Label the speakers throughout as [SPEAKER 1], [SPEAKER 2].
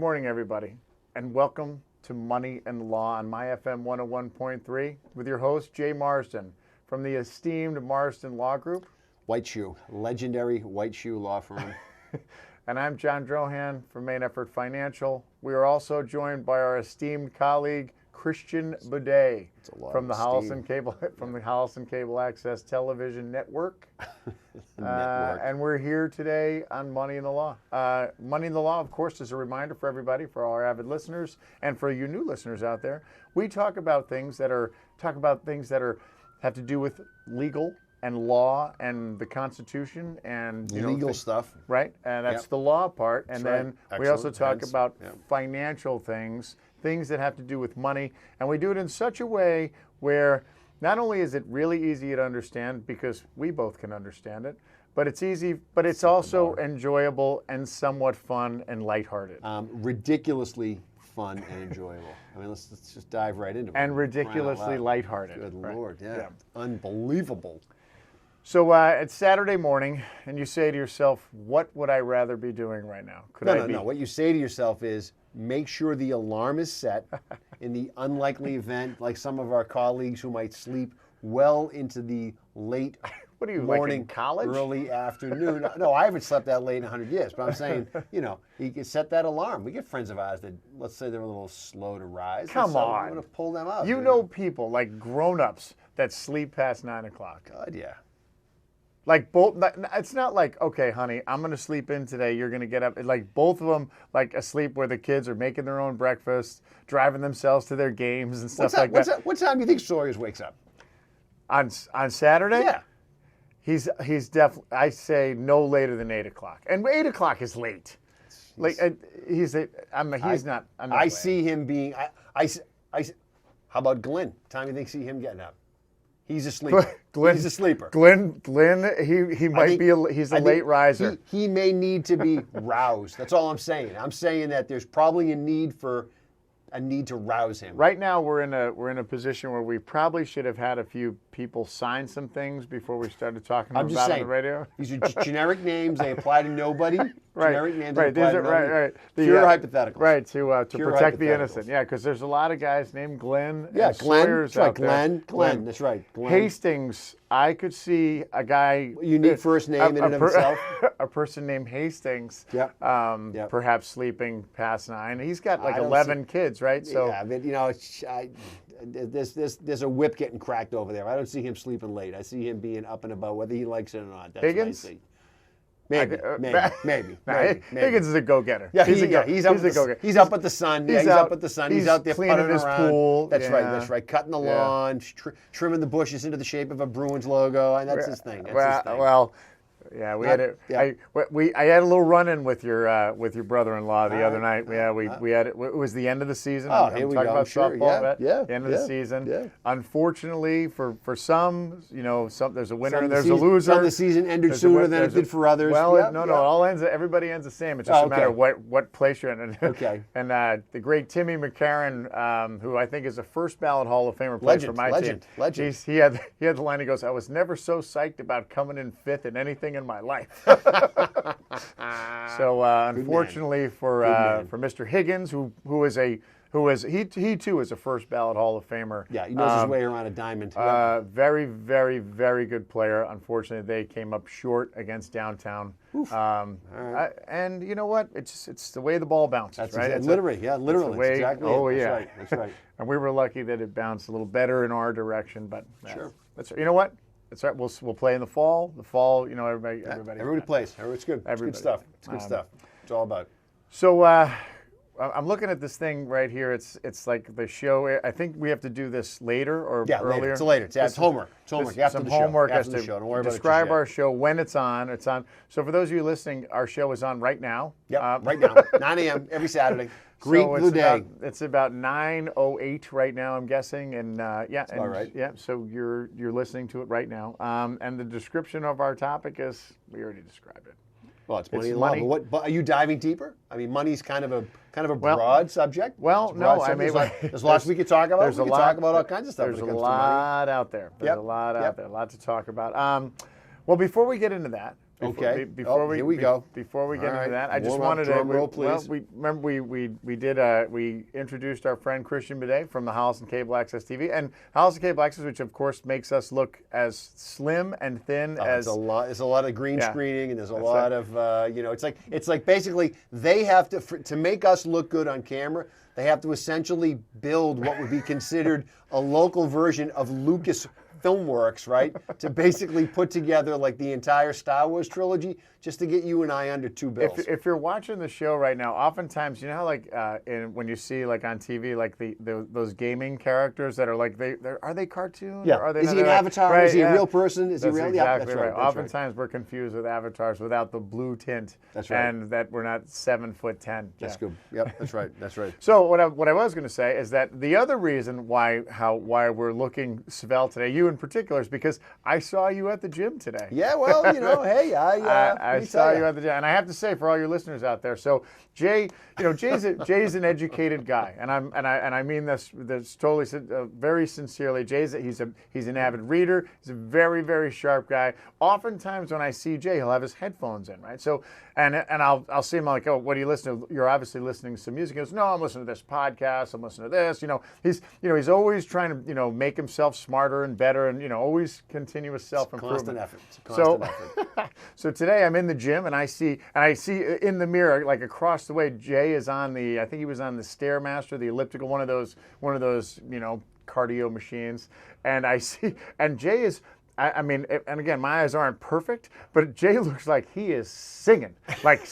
[SPEAKER 1] morning, everybody, and welcome to Money and Law on My FM 101.3 with your host, Jay Marsden, from the esteemed Marsden Law Group.
[SPEAKER 2] White Shoe, legendary White Shoe law firm.
[SPEAKER 1] And I'm John Drohan from Main Effort Financial. We are also joined by our esteemed colleague, Christian Boudet from the Holliston Cable Access Television Network. And we're here today on Money in the Law. Money in the Law, of course, is a reminder for everybody, for all our avid listeners, and for you new listeners out there. We talk about things that have to do with legal and law and the Constitution and
[SPEAKER 2] legal stuff,
[SPEAKER 1] right? And that's the law part. And then we also talk about financial things that have to do with money, and we do it in such a way where not only is it really easy to understand because we both can understand it, but it's easy, but it's also enjoyable and somewhat fun and lighthearted.
[SPEAKER 2] Ridiculously fun and enjoyable. I mean, let's just dive right into it.
[SPEAKER 1] And ridiculously lighthearted.
[SPEAKER 2] Good Lord, yeah. Unbelievable.
[SPEAKER 1] So it's Saturday morning, and you say to yourself, what would I rather be doing right now?
[SPEAKER 2] No. What you say to yourself is, make sure the alarm is set in the unlikely event, like some of our colleagues who might sleep well into the late
[SPEAKER 1] what are you,
[SPEAKER 2] morning,
[SPEAKER 1] like in college?
[SPEAKER 2] Early afternoon. No, I haven't slept that late in 100 years, but I'm saying, you can set that alarm. We get friends of ours that, let's say they're a little slow to rise.
[SPEAKER 1] Come on.
[SPEAKER 2] I'm going to pull them up.
[SPEAKER 1] You know people, like grown-ups, that sleep past 9 o'clock.
[SPEAKER 2] God, yeah.
[SPEAKER 1] Like both, it's not like, okay, honey, I'm going to sleep in today. You're going to get up. Like both of them, like asleep where the kids are making their own breakfast, driving themselves to their games and stuff like that.
[SPEAKER 2] What time do you think Sawyers wakes up?
[SPEAKER 1] On Saturday?
[SPEAKER 2] Yeah.
[SPEAKER 1] He's definitely, I say no later than 8 o'clock. And 8 o'clock is late. Like
[SPEAKER 2] I see him being, how about Glenn? Time you think see him getting up? He's a sleeper. He's a sleeper.
[SPEAKER 1] Glenn, he might be he's a late riser.
[SPEAKER 2] He may need to be roused. That's all I'm saying. I'm saying that there's probably a need to rouse him.
[SPEAKER 1] Right now we're in a position where we probably should have had a few people sign some things before we started talking about it on the radio.
[SPEAKER 2] These are generic names. They apply to nobody.
[SPEAKER 1] Right.
[SPEAKER 2] Generic names
[SPEAKER 1] right.
[SPEAKER 2] These are
[SPEAKER 1] right.
[SPEAKER 2] Pure hypotheticals.
[SPEAKER 1] Right. To protect the innocent. Yeah, because there's a lot of guys named Glenn.
[SPEAKER 2] Yeah,
[SPEAKER 1] and
[SPEAKER 2] Glenn.
[SPEAKER 1] Sawyers
[SPEAKER 2] That's right.
[SPEAKER 1] out there.
[SPEAKER 2] Glenn. That's right. Glenn.
[SPEAKER 1] Hastings. I could see a guy.
[SPEAKER 2] Unique first name in and of itself.
[SPEAKER 1] A person named Hastings.
[SPEAKER 2] Yep.
[SPEAKER 1] Perhaps sleeping past 9. He's got like 11 kids, right? So
[SPEAKER 2] yeah, but there's a whip getting cracked over there. I don't see him sleeping late. I see him being up and about, whether he likes it or not. That's
[SPEAKER 1] Higgins?
[SPEAKER 2] what I see. Maybe.
[SPEAKER 1] Higgins is a go-getter.
[SPEAKER 2] Yeah, he's up at the sun. He's up at the sun. He's out there
[SPEAKER 1] cleaning
[SPEAKER 2] putting
[SPEAKER 1] his
[SPEAKER 2] around.
[SPEAKER 1] pool.
[SPEAKER 2] That's right. Cutting the lawn, trimming the bushes into the shape of a Bruins logo, and that's his thing.
[SPEAKER 1] Well, yeah, we had it. Yeah. I had a little run-in with your brother-in-law the other night. Yeah, we had it. It was the end of the season.
[SPEAKER 2] Oh, here we go.
[SPEAKER 1] About
[SPEAKER 2] sure.
[SPEAKER 1] softball,
[SPEAKER 2] yeah.
[SPEAKER 1] The end of the season.
[SPEAKER 2] Yeah.
[SPEAKER 1] Unfortunately, for some, there's a winner and there's a loser.
[SPEAKER 2] Some the season ended sooner than it did for others.
[SPEAKER 1] Well, everybody ends the same. It's just a matter of what place you're in.
[SPEAKER 2] Okay.
[SPEAKER 1] And the great Timmy McCarron, who I think is a first ballot Hall of Famer, played for my team.
[SPEAKER 2] Legend.
[SPEAKER 1] He had the line. He goes, "I was never so psyched about coming in fifth in anything in my life." So unfortunately for Mr. Higgins, he too is a first ballot Hall of Famer.
[SPEAKER 2] Yeah, he knows his way around a diamond.
[SPEAKER 1] Very, very, very good player. Unfortunately, they came up short against Downtown. And you know what? It's the way the ball bounces,
[SPEAKER 2] That's
[SPEAKER 1] right?
[SPEAKER 2] Literally. Exactly.
[SPEAKER 1] Oh, yeah.
[SPEAKER 2] That's right.
[SPEAKER 1] And we were lucky that it bounced a little better in our direction, but
[SPEAKER 2] sure.
[SPEAKER 1] You know what? That's right. We'll play in the fall. The fall, everybody
[SPEAKER 2] plays. It's good. It's good stuff. It's good stuff. It's all about.
[SPEAKER 1] So I'm looking at this thing right here. It's like the show. I think we have to do this later or earlier.
[SPEAKER 2] It's later. It's homework. It's homework. After
[SPEAKER 1] some
[SPEAKER 2] the
[SPEAKER 1] homework
[SPEAKER 2] show.
[SPEAKER 1] has
[SPEAKER 2] After the show. Don't worry about it.
[SPEAKER 1] Describe our show when it's on. It's on. So for those of you listening, our show is on right now.
[SPEAKER 2] Yep. Right now. 9 a.m. every Saturday. Greet the day.
[SPEAKER 1] It's about 9:08 right now, I'm guessing, and
[SPEAKER 2] all right.
[SPEAKER 1] Yeah, so you're listening to it right now. And the description of our topic is we already described it.
[SPEAKER 2] Well, it's money and law. But are you diving deeper? I mean, money's kind of a broad subject.
[SPEAKER 1] Well, no, I mean,
[SPEAKER 2] there's lots we could talk about. We could talk about all kinds of stuff.
[SPEAKER 1] There's a lot out there. There's a lot out there. A lot to talk about. Well, before we get into that,
[SPEAKER 2] Okay.
[SPEAKER 1] Here
[SPEAKER 2] we go.
[SPEAKER 1] Before we get
[SPEAKER 2] All right.
[SPEAKER 1] into that, I just
[SPEAKER 2] Warm up,
[SPEAKER 1] wanted
[SPEAKER 2] drum
[SPEAKER 1] to.
[SPEAKER 2] roll, please.
[SPEAKER 1] Well, we introduced our friend Christian Bidet from the Holliston Cable Access TV and Holliston Cable Access, which of course makes us look as slim and thin as.
[SPEAKER 2] It's a lot of green
[SPEAKER 1] Yeah.
[SPEAKER 2] screening, and there's a lot of it's like basically they have to make us look good on camera. They have to essentially build what would be considered a local version of Lucas Filmworks, right? To basically put together like the entire Star Wars trilogy just to get you and I under $2
[SPEAKER 1] If you're watching the show right now, oftentimes you know how like when you see like on TV like those gaming characters that are like are they cartoon?
[SPEAKER 2] Yeah.
[SPEAKER 1] Or are they
[SPEAKER 2] Is
[SPEAKER 1] not?
[SPEAKER 2] he an
[SPEAKER 1] They're like-
[SPEAKER 2] avatar?
[SPEAKER 1] Right,
[SPEAKER 2] Is he a
[SPEAKER 1] yeah.
[SPEAKER 2] real person? Is
[SPEAKER 1] That's
[SPEAKER 2] he real?
[SPEAKER 1] exactly
[SPEAKER 2] That's
[SPEAKER 1] right.
[SPEAKER 2] right. That's
[SPEAKER 1] Oftentimes we're confused with avatars without the blue tint.
[SPEAKER 2] That's right.
[SPEAKER 1] And that we're not 7'10".
[SPEAKER 2] That's
[SPEAKER 1] Yeah.
[SPEAKER 2] good. Yep, that's right. That's right.
[SPEAKER 1] So what I was going to say is that the other reason why we're looking svelte today, you in particular, is because I saw you at the gym today.
[SPEAKER 2] Yeah, well, hey,
[SPEAKER 1] I saw you at the gym, and I have to say for all your listeners out there. So Jay's an educated guy, and I mean this totally very sincerely. He's an avid reader. He's a very, very sharp guy. Oftentimes when I see Jay, he'll have his headphones in, right? So and I'll see him like, oh, what are you listening to? You're obviously listening to some music. He goes, no, I'm listening to this podcast. I'm listening to this. He's always trying to make himself smarter and better, and always continuous self-improvement.
[SPEAKER 2] Constant effort. It's a constant effort.
[SPEAKER 1] So today I'm in the gym and I see in the mirror, like across the way, Jay is on I think he was on the Stairmaster, the elliptical, one of those cardio machines, and Jay is. I mean, and again, my eyes aren't perfect, but Jay looks like he is singing like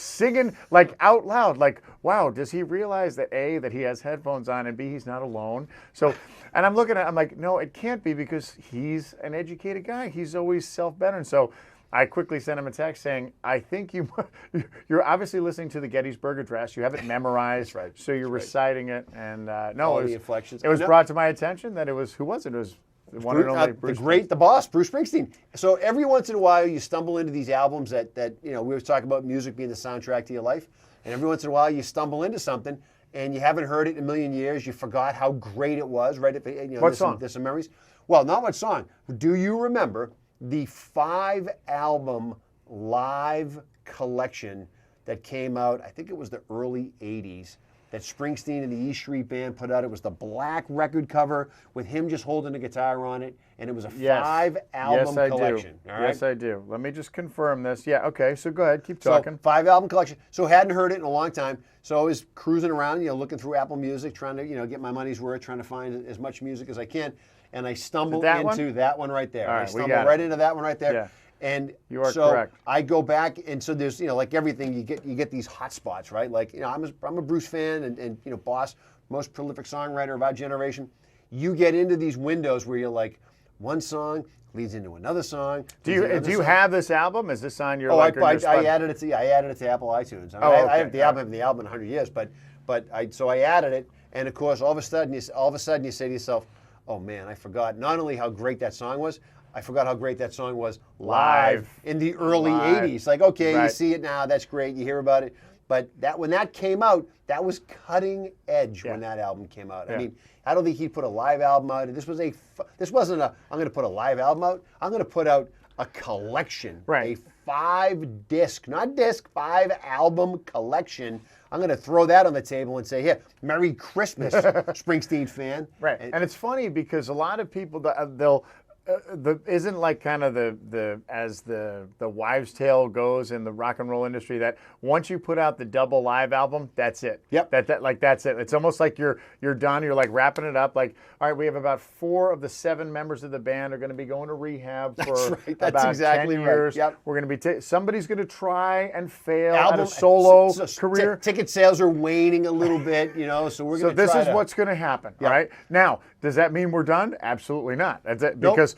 [SPEAKER 1] out loud. Like, wow, does he realize that A, that he has headphones on, and B, he's not alone? So, and I'm like, no, it can't be, because he's an educated guy. He's always self-bettering. So I quickly sent him a text saying, I think you're obviously listening to the Gettysburg Address. You have it memorized,
[SPEAKER 2] right.
[SPEAKER 1] So you're reciting it. And
[SPEAKER 2] All the inflections.
[SPEAKER 1] It was brought to my attention that it was, who was it? It was the one and only Bruce
[SPEAKER 2] the boss, Bruce Springsteen. So every once in a while, you stumble into these albums that we were talking about music being the soundtrack to your life, and every once in a while, you stumble into something and you haven't heard it in a million years. You forgot how great it was, right?
[SPEAKER 1] What song?
[SPEAKER 2] There's some memories. Well, not what song. Do you remember the 5-album live collection that came out? I think it was the early '80s. That Springsteen and the E Street Band put out. It was the black record cover with him just holding a guitar on it, and it was a 5-album collection.
[SPEAKER 1] Do.
[SPEAKER 2] All right?
[SPEAKER 1] Yes, I do. Let me just confirm this. Yeah, okay, so go ahead, keep talking.
[SPEAKER 2] So 5-album collection. So hadn't heard it in a long time. So I was cruising around, looking through Apple Music, trying to, get my money's worth, trying to find as much music as I can, and I stumbled into that one right there.
[SPEAKER 1] All right,
[SPEAKER 2] I stumbled right into that one right there.
[SPEAKER 1] Yeah.
[SPEAKER 2] And
[SPEAKER 1] you are
[SPEAKER 2] so
[SPEAKER 1] correct.
[SPEAKER 2] I go back, and so there's, like everything, you get these hot spots, right? Like, I'm a Bruce fan, and Boss, most prolific songwriter of our generation. You get into these windows where you're like, one song leads into another song.
[SPEAKER 1] Do you have this album? Is this on your?
[SPEAKER 2] I added it to Apple iTunes. I haven't the album in 100 years, but I added it, and of course, all of a sudden you say to yourself, oh man, I forgot not only how great that song was. I forgot how great that song was live in the early 80s. Like, okay,
[SPEAKER 1] right.
[SPEAKER 2] You see it now, that's great, you hear about it. But when that came out, that was cutting edge when that album came out.
[SPEAKER 1] Yeah.
[SPEAKER 2] I mean, I don't think he put a live album out. This wasn't I'm going to put a live album out. I'm going to put out a collection,
[SPEAKER 1] right.
[SPEAKER 2] A 5-album collection. I'm going to throw that on the table and say, here, Merry Christmas, Springsteen fan.
[SPEAKER 1] Right, and it's funny because a lot of people, isn't like kind of as the wives' tale goes in the rock and roll industry, that once you put out the double live album, that's it.
[SPEAKER 2] Yep.
[SPEAKER 1] That's it. It's almost like you're done. You're like wrapping it up. Like, all right, we have about 4 of the 7 members of the band are going to be going to rehab for
[SPEAKER 2] That's
[SPEAKER 1] about
[SPEAKER 2] exactly
[SPEAKER 1] 10 years.
[SPEAKER 2] Right. Yep.
[SPEAKER 1] We're going to be somebody's going to try and fail at a solo career.
[SPEAKER 2] Ticket sales are waning a little bit, so we're going to try.
[SPEAKER 1] So this is what's going to happen, right? Now, does that mean we're done? Absolutely not. That's it. Because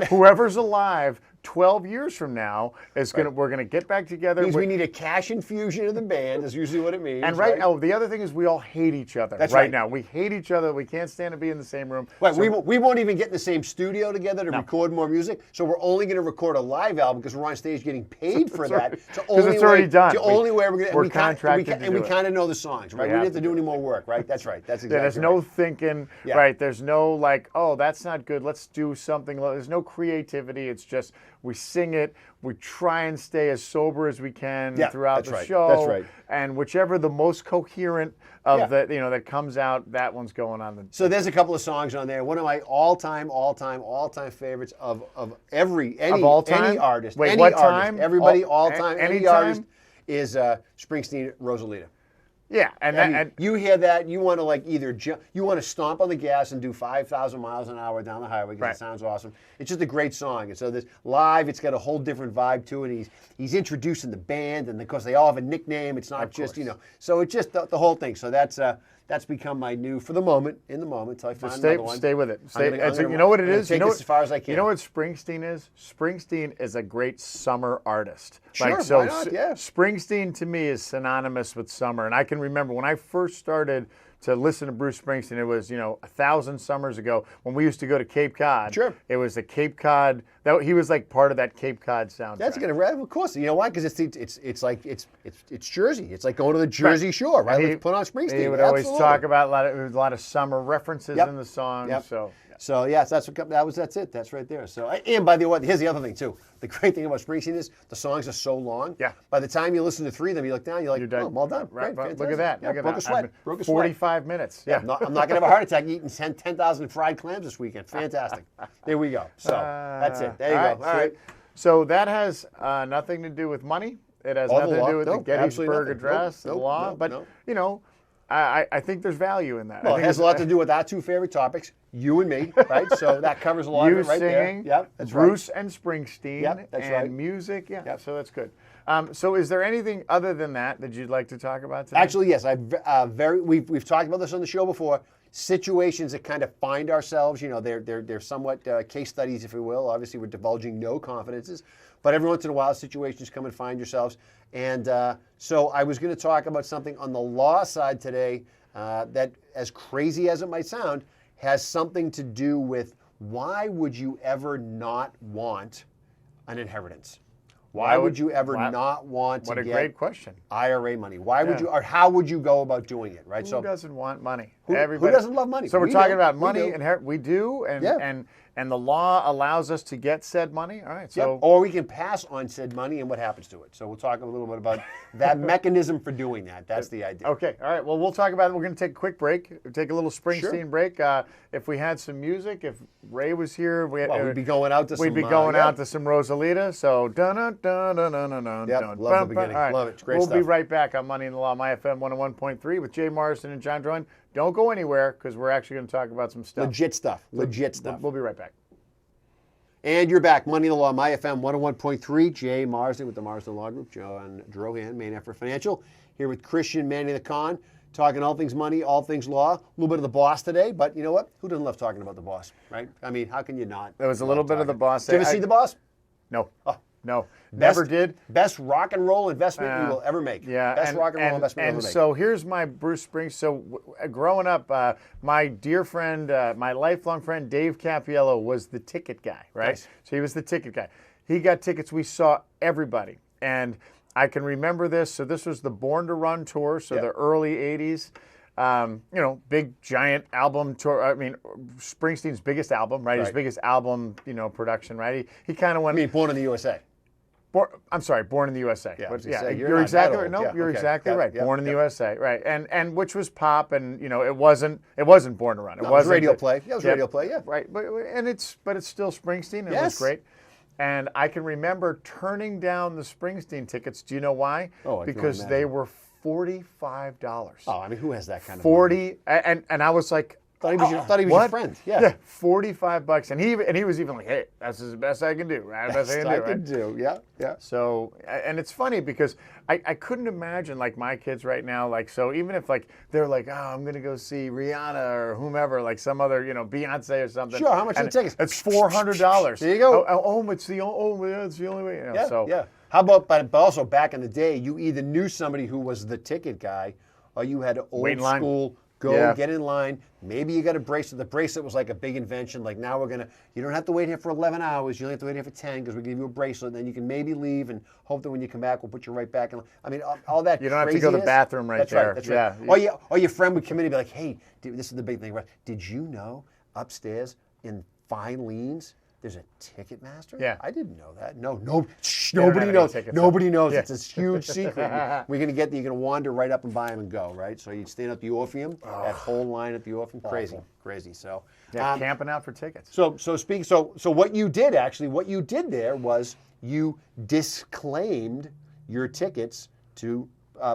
[SPEAKER 1] whoever's alive 12 years from now is we're gonna get back together.
[SPEAKER 2] Means we need a cash infusion of the band. Is usually what it means.
[SPEAKER 1] And the other thing is we all hate each other.
[SPEAKER 2] That's
[SPEAKER 1] right now. We hate each other. We can't stand to be in the same room.
[SPEAKER 2] Right. So we won't even get in the same studio together to record more music. So we're only going to record a live album because we're on stage getting paid for that. Because
[SPEAKER 1] it's already done.
[SPEAKER 2] The only way we're going to.
[SPEAKER 1] We're contracted to do it.
[SPEAKER 2] And we kind of know the songs, right? We don't have to do any more work, right? That's right. That's exactly.
[SPEAKER 1] There's no thinking, right? There's no like, oh, that's not good. Let's do something. There's no creativity. It's just we sing it, we try and stay as sober as we can
[SPEAKER 2] Yeah,
[SPEAKER 1] throughout
[SPEAKER 2] that's
[SPEAKER 1] the
[SPEAKER 2] right.
[SPEAKER 1] show.
[SPEAKER 2] That's right.
[SPEAKER 1] And whichever the most coherent of
[SPEAKER 2] Yeah.
[SPEAKER 1] the that comes out, that one's going on the.
[SPEAKER 2] So there's a couple of songs on there. One of my all-time favorites of any
[SPEAKER 1] all time?
[SPEAKER 2] any artist.
[SPEAKER 1] Wait,
[SPEAKER 2] any
[SPEAKER 1] what
[SPEAKER 2] artist,
[SPEAKER 1] time?
[SPEAKER 2] Everybody all-time. Any
[SPEAKER 1] anytime?
[SPEAKER 2] artist is Springsteen, Rosalita.
[SPEAKER 1] Yeah, and,
[SPEAKER 2] I mean,
[SPEAKER 1] and
[SPEAKER 2] you hear that, you want to like either you want to stomp on the gas and do 5,000 miles an hour down the highway because
[SPEAKER 1] Right.
[SPEAKER 2] it sounds awesome. It's just a great song, and so this live, it's got a whole different vibe to it. He's introducing the band, and of course they all have a nickname. It's not just so it's just the whole thing. So that's become my new for the moment until I find another one.
[SPEAKER 1] stay with it.
[SPEAKER 2] I'm
[SPEAKER 1] You know what it
[SPEAKER 2] gonna
[SPEAKER 1] is?
[SPEAKER 2] Take
[SPEAKER 1] You know
[SPEAKER 2] this as far as I can.
[SPEAKER 1] You know what Springsteen is? Springsteen is a great summer artist.
[SPEAKER 2] Sure,
[SPEAKER 1] so
[SPEAKER 2] why not? Yeah.
[SPEAKER 1] Springsteen to me is synonymous with summer. And I can remember when I first started to listen to Bruce Springsteen, it was 1,000 summers ago when we used to go to Cape Cod.
[SPEAKER 2] Sure.
[SPEAKER 1] It was a Cape Cod. He was like part of that Cape Cod soundtrack.
[SPEAKER 2] That's gonna, of course. You know why? Because it's like it's Jersey. It's like going to the Jersey Shore, right? Let's put on Springsteen.
[SPEAKER 1] He would always talk about a lot of summer references
[SPEAKER 2] Yep.
[SPEAKER 1] in the song.
[SPEAKER 2] Yep.
[SPEAKER 1] So
[SPEAKER 2] yes, that's it. That's right there. So and by the way, here's the other thing too. The great thing about Springsteen is the songs are so long.
[SPEAKER 1] Yeah.
[SPEAKER 2] By the time you listen to 3 of them, you look down, you're like,
[SPEAKER 1] You're done.
[SPEAKER 2] oh, I'm all done.
[SPEAKER 1] Right.
[SPEAKER 2] Great,
[SPEAKER 1] Look at that.
[SPEAKER 2] Yeah,
[SPEAKER 1] Look at
[SPEAKER 2] broke
[SPEAKER 1] that.
[SPEAKER 2] a sweat. Broke a sweat.
[SPEAKER 1] 45 minutes. Yeah.
[SPEAKER 2] I'm not going to have a heart attack eating 10,000 fried clams this weekend. Fantastic. There we go. So that's it. There you
[SPEAKER 1] all
[SPEAKER 2] go.
[SPEAKER 1] All right. So that has nothing to do with money. It has nothing to do with the Gettysburg Address, the law. But, I think there's value in that.
[SPEAKER 2] Well,
[SPEAKER 1] I
[SPEAKER 2] it
[SPEAKER 1] think
[SPEAKER 2] has a lot to do with our two favorite topics, you and me, right? So that covers a lot of it right
[SPEAKER 1] singing,
[SPEAKER 2] there. Yep, that's
[SPEAKER 1] Bruce
[SPEAKER 2] right.
[SPEAKER 1] and Springsteen,
[SPEAKER 2] Yep, that's
[SPEAKER 1] and
[SPEAKER 2] right.
[SPEAKER 1] music. Yeah,
[SPEAKER 2] Yep.
[SPEAKER 1] so that's good. So is there anything other than that you'd like to talk about today?
[SPEAKER 2] Actually, yes. We've talked about this on the show before. Situations that kind of find ourselves, they're somewhat case studies, if you will. Obviously, we're divulging no confidences, but every once in a while, situations come and find yourselves. And so I was going to talk about something on the law side today that, as crazy as it might sound, has something to do with why would you ever not want an inheritance? Why would you ever not want to
[SPEAKER 1] What a
[SPEAKER 2] get
[SPEAKER 1] great question.
[SPEAKER 2] IRA money? Why would you, or how would you go about doing it, right?
[SPEAKER 1] Who doesn't want money?
[SPEAKER 2] Who
[SPEAKER 1] Everybody.
[SPEAKER 2] doesn't love money?
[SPEAKER 1] So we're
[SPEAKER 2] We
[SPEAKER 1] talking
[SPEAKER 2] do.
[SPEAKER 1] about
[SPEAKER 2] We
[SPEAKER 1] money,
[SPEAKER 2] do.
[SPEAKER 1] we do, and
[SPEAKER 2] Yeah.
[SPEAKER 1] and the law allows us to get said money. All right, so
[SPEAKER 2] Yep. Or we can pass on said money and what happens to it. So we'll talk a little bit about that mechanism for doing that. That's the idea.
[SPEAKER 1] okay, all right. Well, we'll talk about it. We're going to take a quick break. Take a little Springsteen break. If we had some music, if Ray was here, we'd
[SPEAKER 2] be going out to some.
[SPEAKER 1] We'd be going out to some Rosalita. So dun dun dun dun dun dun.
[SPEAKER 2] Yep,
[SPEAKER 1] dun,
[SPEAKER 2] love the beginning.
[SPEAKER 1] All right.
[SPEAKER 2] Love it. It's great
[SPEAKER 1] We'll be
[SPEAKER 2] stuff.
[SPEAKER 1] right back on Money in the Law, My FM 101.3 with Jay Morrison and John Drohan. Don't go anywhere because we're actually going to talk about some stuff.
[SPEAKER 2] Legit stuff. Legit stuff.
[SPEAKER 1] We'll be right back.
[SPEAKER 2] And you're back. Money in the Law, My FM 101.3. Jay Marsden with the Marsden Law Group. John Drohan, Main Effort Financial. Here with Christian Manny the Con. Talking all things money, all things law. A little bit of the boss today, but you know what? Who doesn't love talking about the boss, right? I mean, how can you not?
[SPEAKER 1] There was a little bit of the boss.
[SPEAKER 2] Did you ever see the boss?
[SPEAKER 1] No.
[SPEAKER 2] Oh.
[SPEAKER 1] No. Never did.
[SPEAKER 2] Best rock and roll investment you will ever make.
[SPEAKER 1] Yeah,
[SPEAKER 2] Best rock and roll investment
[SPEAKER 1] and
[SPEAKER 2] you'll ever make.
[SPEAKER 1] so here's my Bruce Springsteen. So growing up, my dear friend, my lifelong friend, Dave Capiello was the ticket guy, right?
[SPEAKER 2] Nice.
[SPEAKER 1] So he was the ticket guy. He got tickets. We saw everybody, and I can remember this. So this was the Born to Run tour. So the early '80s. Big giant album tour. I mean, Springsteen's biggest album, right? His biggest album, production, right? He kind of went.
[SPEAKER 2] I mean, Born in the USA.
[SPEAKER 1] I'm sorry, Born in the USA.
[SPEAKER 2] Yeah,
[SPEAKER 1] you're exactly right.
[SPEAKER 2] old.
[SPEAKER 1] No,
[SPEAKER 2] Yeah,
[SPEAKER 1] you're
[SPEAKER 2] okay.
[SPEAKER 1] exactly
[SPEAKER 2] Got it.
[SPEAKER 1] right.
[SPEAKER 2] Yep,
[SPEAKER 1] Born in the
[SPEAKER 2] yep.
[SPEAKER 1] USA, right? And which was pop, and it wasn't Born to Run.
[SPEAKER 2] It was radio play. Yeah, it was radio play. Yeah,
[SPEAKER 1] right. But it's still Springsteen, and it was
[SPEAKER 2] Yes.
[SPEAKER 1] great. And I can remember turning down the Springsteen tickets. Do you know why?
[SPEAKER 2] Oh, I can
[SPEAKER 1] because
[SPEAKER 2] imagine.
[SPEAKER 1] they were $45.
[SPEAKER 2] Oh, I mean, who has that kind of
[SPEAKER 1] 40, and I was like.
[SPEAKER 2] Thought he was your
[SPEAKER 1] What?
[SPEAKER 2] friend. Yeah.
[SPEAKER 1] $45, and he was even like, "Hey, that's the best I can do, right? Best I can do, right?"
[SPEAKER 2] do. Yeah, yeah.
[SPEAKER 1] So, and it's funny because I couldn't imagine like my kids right now, like, so even if like they're like, oh, I'm going to go see Rihanna or whomever, like some other, Beyonce or something.
[SPEAKER 2] Sure, how much are the tickets?
[SPEAKER 1] It's $400.
[SPEAKER 2] There you go.
[SPEAKER 1] It's the only way.
[SPEAKER 2] Yeah,
[SPEAKER 1] so,
[SPEAKER 2] yeah. How about, but also back in the day, you either knew somebody who was the ticket guy, or you had to
[SPEAKER 1] Wait in
[SPEAKER 2] old
[SPEAKER 1] line.
[SPEAKER 2] school go get in line. Maybe you got a bracelet. The bracelet was like a big invention. Like now you don't have to wait here for 11 hours. You only have to wait here for 10 because we give you a bracelet. And then you can maybe leave and hope that when you come back, we'll put you right back in. I mean, all that.
[SPEAKER 1] You don't have to go to the
[SPEAKER 2] craziness.
[SPEAKER 1] bathroom right
[SPEAKER 2] That's
[SPEAKER 1] there.
[SPEAKER 2] Right, that's right.
[SPEAKER 1] Yeah.
[SPEAKER 2] Or your friend would come in and be like, hey, dude, this is the big thing, right? Did you know upstairs in Filene's There's a Ticketmaster?
[SPEAKER 1] Yeah.
[SPEAKER 2] I didn't know that. No,
[SPEAKER 1] don't have
[SPEAKER 2] nobody
[SPEAKER 1] any
[SPEAKER 2] knows.
[SPEAKER 1] tickets.
[SPEAKER 2] Nobody knows.
[SPEAKER 1] Yeah.
[SPEAKER 2] It's a huge secret. You're going to wander right up and buy them and go, right? So you'd stand at the Orpheum, that whole line at the Orpheum. Crazy. So,
[SPEAKER 1] Yeah, camping out for tickets.
[SPEAKER 2] so what you did there was you disclaimed your tickets to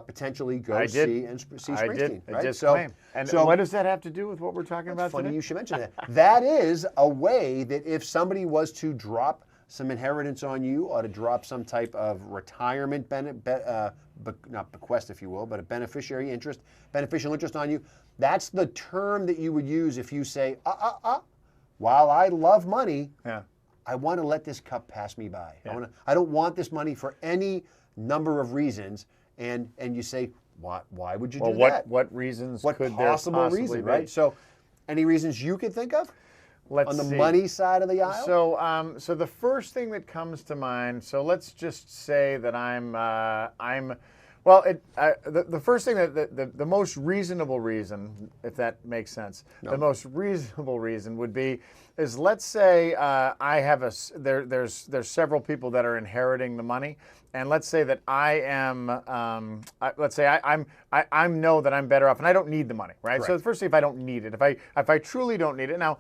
[SPEAKER 2] potentially go see Springsteen.
[SPEAKER 1] I did.
[SPEAKER 2] Right?
[SPEAKER 1] Disclaim. And what does that have to do with what we're talking about
[SPEAKER 2] Funny
[SPEAKER 1] today?
[SPEAKER 2] you should mention that. That is a way that if somebody was to drop some inheritance on you, or to drop some type of retirement not bequest, if you will, but a beneficial interest on you, that's the term that you would use if you say, while I love money,
[SPEAKER 1] Yeah.
[SPEAKER 2] I want to let this cup pass me by.
[SPEAKER 1] Yeah.
[SPEAKER 2] I don't want this money for any number of reasons. And you say, why would you do that?
[SPEAKER 1] What reasons
[SPEAKER 2] What
[SPEAKER 1] could there
[SPEAKER 2] possible
[SPEAKER 1] possibly
[SPEAKER 2] reason,
[SPEAKER 1] be?
[SPEAKER 2] right? So, any reasons you could think of
[SPEAKER 1] Let's
[SPEAKER 2] on the
[SPEAKER 1] see.
[SPEAKER 2] money side of the aisle?
[SPEAKER 1] So the first thing that comes to mind. So let's just say that the first thing the most reasonable reason, if that makes sense, the most reasonable reason would be is, let's say I have there's several people that are inheriting the money, and let's say that I am let's say I know that I'm better off and I don't need the money, right? So firstly, if I don't need it, if I truly don't need it, now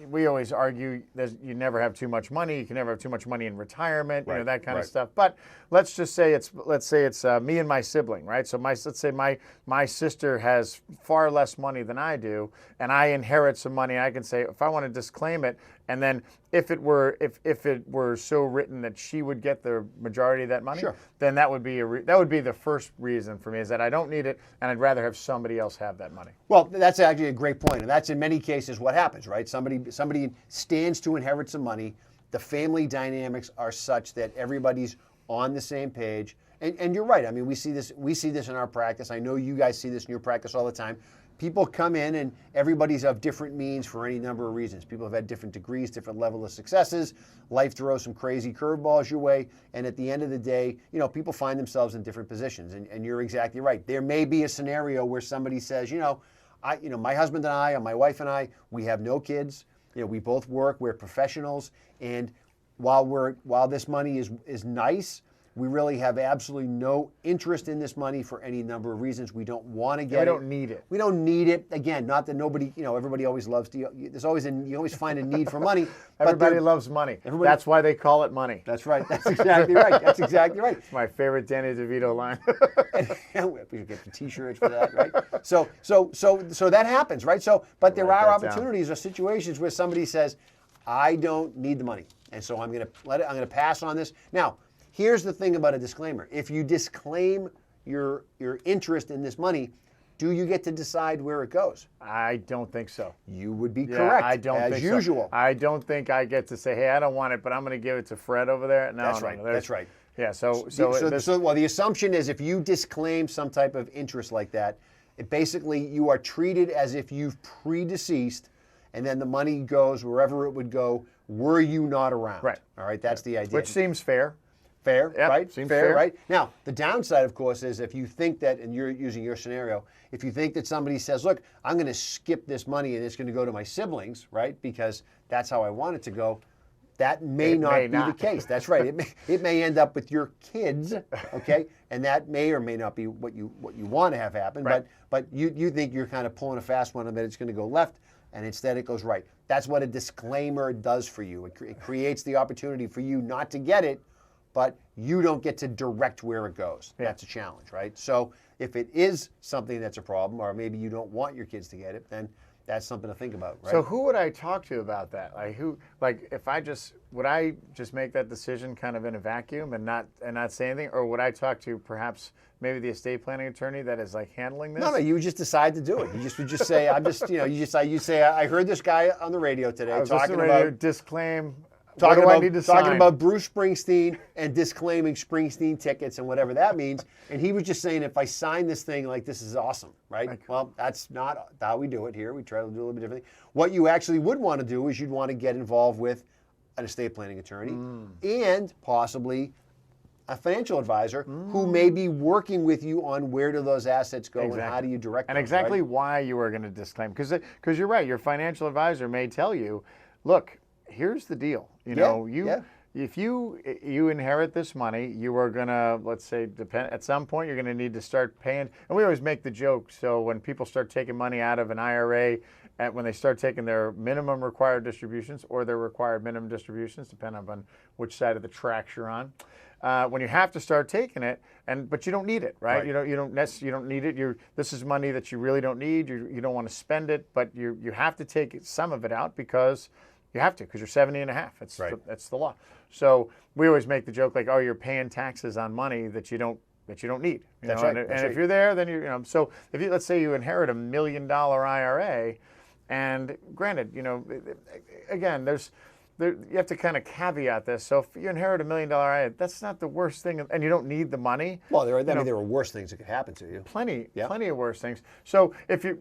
[SPEAKER 1] we always argue that you never have too much money. You can never have too much money in retirement, that kind of stuff. But let's say it's me and my sibling, right? So let's say my sister has far less money than I do, and I inherit some money. I can say, if I want to disclaim it, and then if it were so written that she would get the majority of that money, then that would be the first reason for me, is that I don't need it, and I'd rather have somebody else have that money.
[SPEAKER 2] Well, that's actually a great point, and that's in many cases what happens, right? Somebody stands to inherit some money. The family dynamics are such that everybody's on the same page, and you're right. I mean, we see this in our practice. I know you guys see this in your practice all the time. People come in and everybody's of different means for any number of reasons. People have had different degrees, different level of successes. Life throws some crazy curveballs your way. And at the end of the day, people find themselves in different positions. And you're exactly right. There may be a scenario where somebody says, my husband and I, or my wife and I, we have no kids. We both work. We're professionals. And while this money is nice, we really have absolutely no interest in this money for any number of reasons. We don't want to get it.
[SPEAKER 1] We don't need it.
[SPEAKER 2] We don't need it. Again, not that nobody, everybody always loves to, you always find a need for money.
[SPEAKER 1] Everybody loves money. That's why they call it money.
[SPEAKER 2] That's right. That's exactly right. That's exactly right.
[SPEAKER 1] It's my favorite Danny DeVito line.
[SPEAKER 2] We should get the T-shirts for that, right? So that happens, right? But there are opportunities or situations where somebody says, I don't need the money, and so I'm going to pass on this. Now, here's the thing about a disclaimer. If you disclaim your interest in this money, do you get to decide where it goes?
[SPEAKER 1] I don't think so.
[SPEAKER 2] You would be correct,
[SPEAKER 1] I don't
[SPEAKER 2] as
[SPEAKER 1] think
[SPEAKER 2] usual.
[SPEAKER 1] So. I don't think I get to say, hey, I don't want it, but I'm going to give it to Fred over there. No,
[SPEAKER 2] that's right. That's right.
[SPEAKER 1] Yeah, so
[SPEAKER 2] the assumption is if you disclaim some type of interest like that, basically you are treated as if you've predeceased, and then the money goes wherever it would go were you not around.
[SPEAKER 1] Right.
[SPEAKER 2] All right, that's the idea.
[SPEAKER 1] Which seems fair.
[SPEAKER 2] Fair,
[SPEAKER 1] Yep,
[SPEAKER 2] right?
[SPEAKER 1] Seems
[SPEAKER 2] fair, right? Now, the downside, of course, is if you think that, and you're using your scenario, if you think that somebody says, look, I'm going to skip this money and it's going to go to my siblings, right? Because that's how I want it to go. That may not be the case. That's right. It may end up with your kids, okay? And that may or may not be what you want to have happen.
[SPEAKER 1] Right.
[SPEAKER 2] But you think you're kind of pulling a fast one and that it's going to go left, and instead it goes right. That's what a disclaimer does for you. It creates the opportunity for you not to get it, but you don't get to direct where it goes.
[SPEAKER 1] Yeah.
[SPEAKER 2] That's a challenge, right? So if it is something that's a problem, or maybe you don't want your kids to get it, then that's something to think about, right?
[SPEAKER 1] So who would I talk to about that? Would I just make that decision kind of in a vacuum and not say anything, or would I talk to perhaps maybe the estate planning attorney that is handling this?
[SPEAKER 2] No, you would just decide to do it. You would just say, you say, I heard this guy on the radio today talking about
[SPEAKER 1] disclaim.
[SPEAKER 2] Talking
[SPEAKER 1] what do I need to sign?
[SPEAKER 2] Talking about Bruce Springsteen and disclaiming Springsteen tickets and whatever that means. And he was just saying, if I sign this thing, this is awesome, right? Well, that's not how we do it here. We try to do a little bit differently. What you actually would want to do is you'd want to get involved with an estate planning attorney and possibly a financial advisor who may be working with you on where do those assets go and how do you direct them.
[SPEAKER 1] And exactly why you are going to disclaim. Because you're right, your financial advisor may tell you, look, here's the deal. You
[SPEAKER 2] Yeah,
[SPEAKER 1] know,
[SPEAKER 2] yeah.
[SPEAKER 1] if you inherit this money, you are gonna, let's say, at some point you're gonna need to start paying. And we always make the joke. So when people start taking money out of an IRA, when they start taking their minimum required distributions or their required minimum distributions, depending on which side of the tracks you're on. When you have to start taking it, but you don't need it, right? You don't need it. This is money that you really don't need. You don't want to spend it, but you have to take some of it out because you have to, because you're 70 and a half. That's the law. So we always make the joke like, oh, you're paying taxes on money that you don't need.
[SPEAKER 2] That's right.
[SPEAKER 1] And if you're there, then so if let's say you inherit $1 million IRA, and granted, again, you have to kind of caveat this. So if you inherit $1 million IRA, that's not the worst thing, and you don't need the money.
[SPEAKER 2] Well, there are worse things that could happen to you.
[SPEAKER 1] Plenty of worse things. So if you,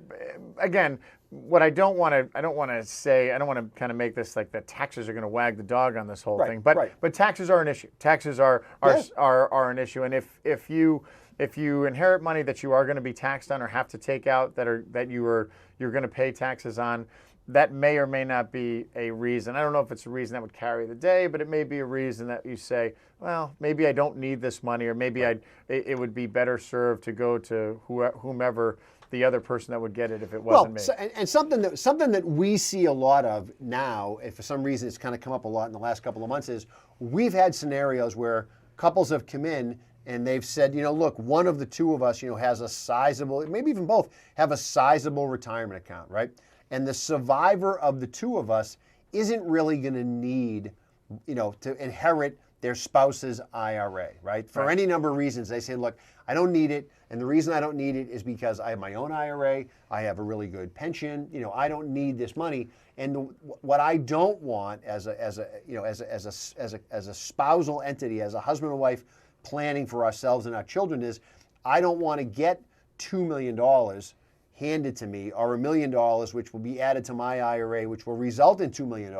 [SPEAKER 1] again, what I don't want to say, I don't want to kind of make this like the taxes are going to wag the dog on this whole thing. But taxes are an issue. Taxes are an issue, and if you inherit money that you are going to be taxed on or have to take out that you're going to pay taxes on, that may or may not be a reason. I don't know if it's a reason that would carry the day, but it may be a reason that you say, well, maybe I don't need this money, or maybe it would be better served to go to whomever the other person that would get it if it wasn't me.
[SPEAKER 2] And something that we see a lot of now, and for some reason it's kind of come up a lot in the last couple of months, is we've had scenarios where couples have come in and they've said, look, one of the two of us, has a sizable, maybe even both, have a sizable retirement account, right? And the survivor of the two of us isn't really going to need, to inherit their spouse's IRA, right? For any number of reasons. They say, look, I don't need it. And the reason I don't need it is because I have my own IRA. I have a really good pension. I don't need this money. And what I don't want as a spousal entity, as a husband and wife planning for ourselves and our children, is I don't want to get $2 million handed to me, or $1 million, which will be added to my IRA, which will result in $2 million.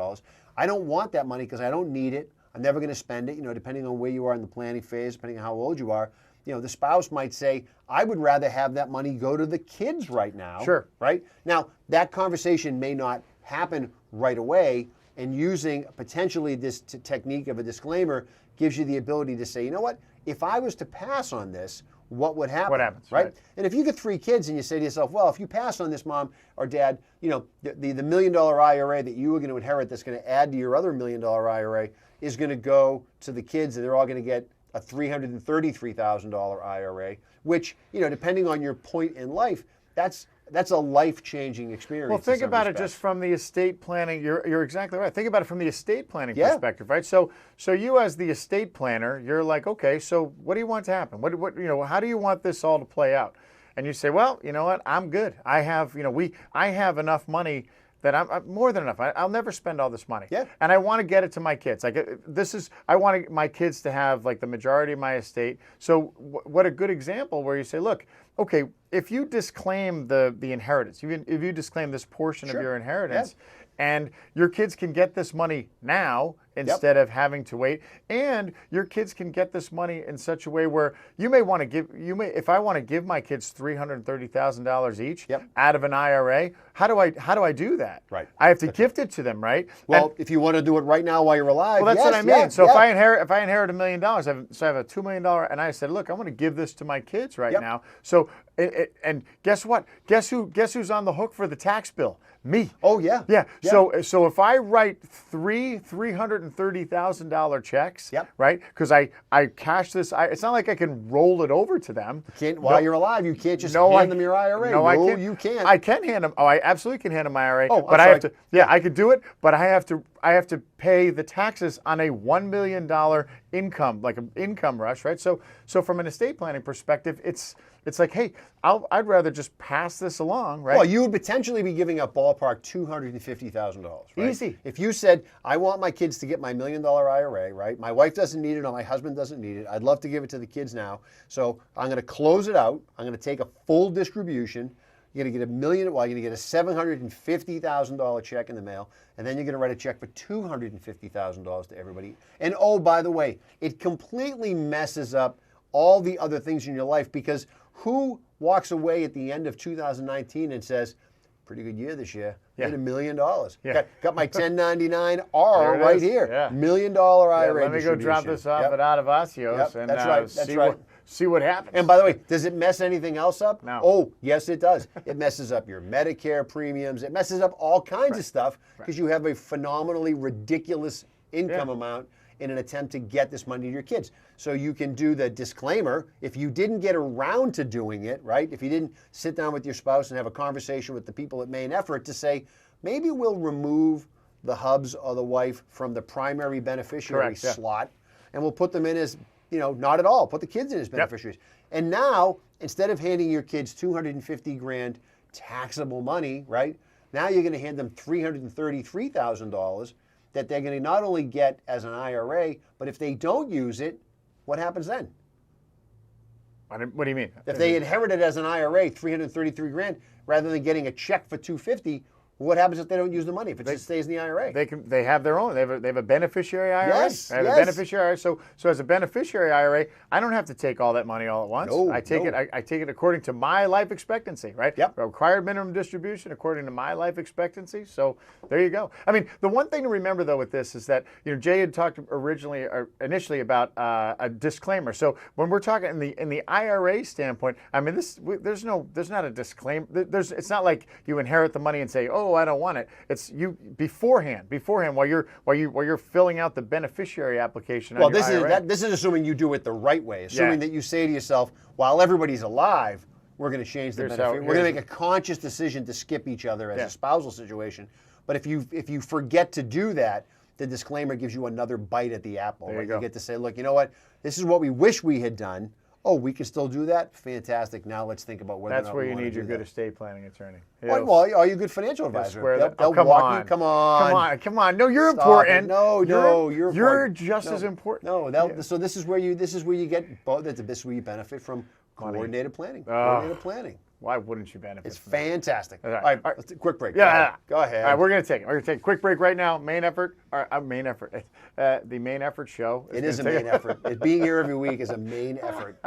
[SPEAKER 2] I don't want that money because I don't need it. I'm never going to spend it. Depending on where you are in the planning phase, depending on how old you are, the spouse might say, I would rather have that money go to the kids right now.
[SPEAKER 1] Sure.
[SPEAKER 2] Right? Now, that conversation may not happen right away, and using potentially this technique of a disclaimer gives you the ability to say, you know what, if I was to pass on this, what would happen?
[SPEAKER 1] What happens,
[SPEAKER 2] right?
[SPEAKER 1] right?
[SPEAKER 2] And if you get 3 kids and you say to yourself, well, if you pass on this, mom or dad, the $1 million IRA that you were going to inherit that's going to add to your other $1 million IRA is going to go to the kids, and they're all going to get a $333,000 IRA, which, depending on your point in life, that's a life-changing experience.
[SPEAKER 1] Well, think about it just from the estate planning. You're exactly right. Think about it from the estate planning perspective, right? So you as the estate planner, you're like, okay, so what do you want to happen? How do you want this all to play out? And you say, well, you know what? I'm good. I have, I have enough money that I'm more than enough. I'll never spend all this money.
[SPEAKER 2] Yeah.
[SPEAKER 1] And I want to get it to my kids. I want my kids to have like the majority of my estate. So what a good example where you say, look, okay, if you disclaim the inheritance, if you disclaim this portion of your inheritance, and your kids can get this money now instead of having to wait, and your kids can get this money in such a way where if I want to give my kids $330,000 each out of an IRA, how do I do that?
[SPEAKER 2] Right.
[SPEAKER 1] I have to gift it to them, right?
[SPEAKER 2] Well, if you want to do it right now while you're alive,
[SPEAKER 1] well, that's what I mean. So if I inherit $1 million, I have a $2 million, and I said, look, I want to give this to my kids right now. So and guess what? Guess who's on the hook for the tax bill? Me.
[SPEAKER 2] Oh yeah.
[SPEAKER 1] Yeah. So if I write $330,000 checks, right? Because I cash this. It's not like I can roll it over to them.
[SPEAKER 2] While you're alive, you can't just hand them your IRA.
[SPEAKER 1] No, I can't.
[SPEAKER 2] You can.
[SPEAKER 1] I can hand them. Oh, I absolutely can hand them my IRA.
[SPEAKER 2] Oh,
[SPEAKER 1] but I have to. Yeah, I could do it, but I have to pay the taxes on a $1 million income, like an income rush, right? So from an estate planning perspective, it's like, hey, I'd rather just pass this along, right?
[SPEAKER 2] Well, you would potentially be giving up ballpark $250,000, right?
[SPEAKER 1] Easy.
[SPEAKER 2] If you said, I want my kids to get my $1 million IRA, right? My wife doesn't need it or my husband doesn't need it. I'd love to give it to the kids now. So I'm going to close it out. I'm going to take a full distribution. You're going to get you're going to get a $750,000 check in the mail, and then you're going to write a check for $250,000 to everybody. And oh, by the way, it completely messes up all the other things in your life, because who walks away at the end of 2019 and says, pretty good year this year.
[SPEAKER 1] Yeah.
[SPEAKER 2] Made $1 million.
[SPEAKER 1] Yeah.
[SPEAKER 2] Got my 1099
[SPEAKER 1] There
[SPEAKER 2] R
[SPEAKER 1] it
[SPEAKER 2] right
[SPEAKER 1] is.
[SPEAKER 2] here.
[SPEAKER 1] Yeah.
[SPEAKER 2] $1 million IRA.
[SPEAKER 1] Let me go drop
[SPEAKER 2] distribution.
[SPEAKER 1] this off
[SPEAKER 2] Yep.
[SPEAKER 1] at Adavasios
[SPEAKER 2] Yep,
[SPEAKER 1] and
[SPEAKER 2] that's right, that's
[SPEAKER 1] see,
[SPEAKER 2] right.
[SPEAKER 1] see what happens.
[SPEAKER 2] And by the way, does it mess anything else up?
[SPEAKER 1] No.
[SPEAKER 2] Oh, yes, it does. It messes up your Medicare premiums. It messes up all kinds of stuff because you have a phenomenally ridiculous income amount in an attempt to get this money to your kids. So you can do the disclaimer if you didn't get around to doing it, right? If you didn't sit down with your spouse and have a conversation with the people at Main Effort to say, maybe we'll remove the hubs or the wife from the primary beneficiary
[SPEAKER 1] Correct, yeah.
[SPEAKER 2] slot and we'll put them in as, not at all. Put the kids in as beneficiaries. And now, instead of handing your kids $250,000 taxable money, right? Now you're going to hand them $333,000 that they're going to not only get as an IRA, but if they don't use it, what happens then?
[SPEAKER 1] What do you mean?
[SPEAKER 2] If they inherited as an IRA $333,000 rather than getting a check for $250,000, what happens if they don't use the money? If it just stays in the IRA?
[SPEAKER 1] They have their own. They have a beneficiary IRA.
[SPEAKER 2] Yes,
[SPEAKER 1] They have a
[SPEAKER 2] yes.
[SPEAKER 1] beneficiary IRA. So as a beneficiary IRA, I don't have to take all that money all at once.
[SPEAKER 2] No,
[SPEAKER 1] I take
[SPEAKER 2] no.
[SPEAKER 1] it. I take it according to my life expectancy, right?
[SPEAKER 2] Yep.
[SPEAKER 1] Required minimum distribution according to my life expectancy. So there you go. I mean, the one thing to remember though with this is that Jay had talked initially about a disclaimer. So when we're talking in the IRA standpoint, I mean there's not a disclaimer. It's not like you inherit the money and say, oh, I don't want it. It's you beforehand while you're filling out the beneficiary application.
[SPEAKER 2] Well,
[SPEAKER 1] on your IRA.
[SPEAKER 2] this is assuming you do it the right way, assuming that you say to yourself, while everybody's alive, we're going to change the benefit. We're going to make a conscious decision to skip each other as a spousal situation. But if you forget to do that, the disclaimer gives you another bite at the apple.
[SPEAKER 1] There you
[SPEAKER 2] right?
[SPEAKER 1] go.
[SPEAKER 2] You get to say, look, you know what? This is what we wish we had done. Oh, we can still do that? Fantastic. Now let's think about whether or
[SPEAKER 1] That's
[SPEAKER 2] not
[SPEAKER 1] where
[SPEAKER 2] we
[SPEAKER 1] you
[SPEAKER 2] want
[SPEAKER 1] need
[SPEAKER 2] to
[SPEAKER 1] your
[SPEAKER 2] do
[SPEAKER 1] good
[SPEAKER 2] that.
[SPEAKER 1] estate planning attorney.
[SPEAKER 2] Well, are you a good financial advisor?
[SPEAKER 1] Swear that.
[SPEAKER 2] They'll
[SPEAKER 1] Come
[SPEAKER 2] walk
[SPEAKER 1] on.
[SPEAKER 2] you. Come on.
[SPEAKER 1] Come on. No, you're
[SPEAKER 2] Stop
[SPEAKER 1] important.
[SPEAKER 2] it. No, you're
[SPEAKER 1] you're
[SPEAKER 2] important.
[SPEAKER 1] just as important.
[SPEAKER 2] No, so this is where you get both. This is where you benefit from coordinated planning. Coordinated planning.
[SPEAKER 1] Why wouldn't you benefit?
[SPEAKER 2] It's
[SPEAKER 1] from that?
[SPEAKER 2] fantastic.
[SPEAKER 1] All right.
[SPEAKER 2] All right, let's take a quick break.
[SPEAKER 1] Yeah.
[SPEAKER 2] Go ahead.
[SPEAKER 1] All right, we're going to take it. We're going to take a quick break right now. Main Effort. The Main Effort show.
[SPEAKER 2] It is a main effort. Being here every week is a main effort.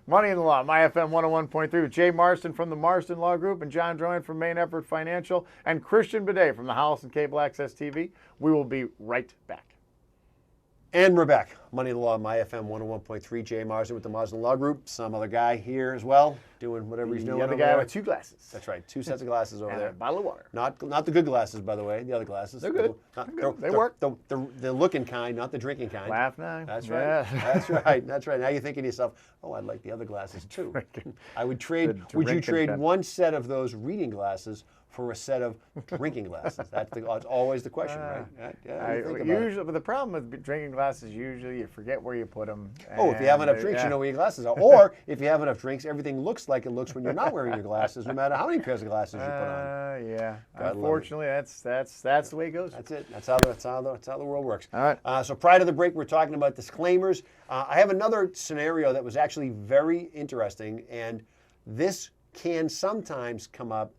[SPEAKER 1] Money in the Law, My FM 101.3 with Jay Marston from the Marston Law Group and John Drohan from Main Effort Financial and Christian Bidet from the Holliston Cable Access TV. We will be right back.
[SPEAKER 2] And we're back. Money in the Law, My FM 101.3. Jay Marsden with the Marsden Law Group. Some other guy here as well, doing whatever he's doing.
[SPEAKER 1] The other
[SPEAKER 2] over
[SPEAKER 1] guy
[SPEAKER 2] there.
[SPEAKER 1] with two glasses.
[SPEAKER 2] That's right. 2 sets of glasses over
[SPEAKER 1] And
[SPEAKER 2] there.
[SPEAKER 1] a bottle of water.
[SPEAKER 2] Not the good glasses, by the way. The other glasses.
[SPEAKER 1] They're good. They work.
[SPEAKER 2] The looking kind, not the drinking kind.
[SPEAKER 1] Laugh now.
[SPEAKER 2] That's right.
[SPEAKER 1] Yeah.
[SPEAKER 2] That's right. That's right. Now you're thinking to yourself, oh, I'd like the other glasses too. I would trade.
[SPEAKER 1] The
[SPEAKER 2] Would you
[SPEAKER 1] drinking
[SPEAKER 2] trade
[SPEAKER 1] kind.
[SPEAKER 2] one set of those reading glasses for a set of drinking glasses? That's always the question, right? Yeah, you think about it.
[SPEAKER 1] Usually, but the problem with drinking glasses, usually you forget where you put them.
[SPEAKER 2] Oh, if you have enough drinks, you know where your glasses are. Or if you have enough drinks, everything looks like it looks when you're not wearing your glasses, no matter how many pairs of glasses you put on.
[SPEAKER 1] Yeah.
[SPEAKER 2] God love it.
[SPEAKER 1] Unfortunately, that's the way it goes.
[SPEAKER 2] That's it. That's how the world works.
[SPEAKER 1] All right.
[SPEAKER 2] So prior to the break, we're talking about disclaimers. I have another scenario that was actually very interesting, and this can sometimes come up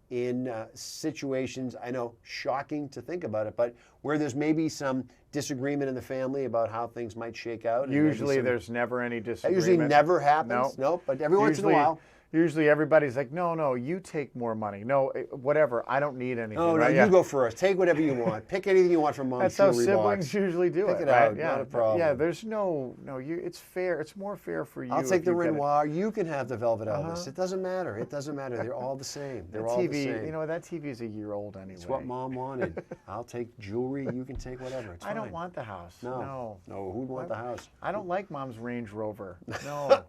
[SPEAKER 2] in situations, I know, shocking to think about it, but where there's maybe some disagreement in the family about how things might shake out. and maybe
[SPEAKER 1] Usually, there's never any
[SPEAKER 2] that
[SPEAKER 1] disagreement.
[SPEAKER 2] usually never happens. No, but every once in a while.
[SPEAKER 1] Usually everybody's like, no, you take more money. No, whatever. I don't need anything.
[SPEAKER 2] No,
[SPEAKER 1] right?
[SPEAKER 2] you go first. Take whatever you want. Pick anything you want from Mom's
[SPEAKER 1] That's how
[SPEAKER 2] jewelry
[SPEAKER 1] siblings
[SPEAKER 2] box.
[SPEAKER 1] usually do
[SPEAKER 2] Pick
[SPEAKER 1] it.
[SPEAKER 2] it
[SPEAKER 1] right?
[SPEAKER 2] out,
[SPEAKER 1] Yeah,
[SPEAKER 2] not a problem.
[SPEAKER 1] Yeah, there's it's fair. It's more fair for you.
[SPEAKER 2] I'll take
[SPEAKER 1] if
[SPEAKER 2] the
[SPEAKER 1] you get it.
[SPEAKER 2] Renoir. You can have the Velvet Elvis. It doesn't matter. It doesn't matter. They're all the same. They're all the
[SPEAKER 1] TV,
[SPEAKER 2] same.
[SPEAKER 1] that TV is a year old anyway.
[SPEAKER 2] It's what Mom wanted. I'll take jewelry. You can take whatever. It's
[SPEAKER 1] I
[SPEAKER 2] fine.
[SPEAKER 1] don't want the house. No.
[SPEAKER 2] Who'd want the house?
[SPEAKER 1] I don't like Mom's Range Rover. No,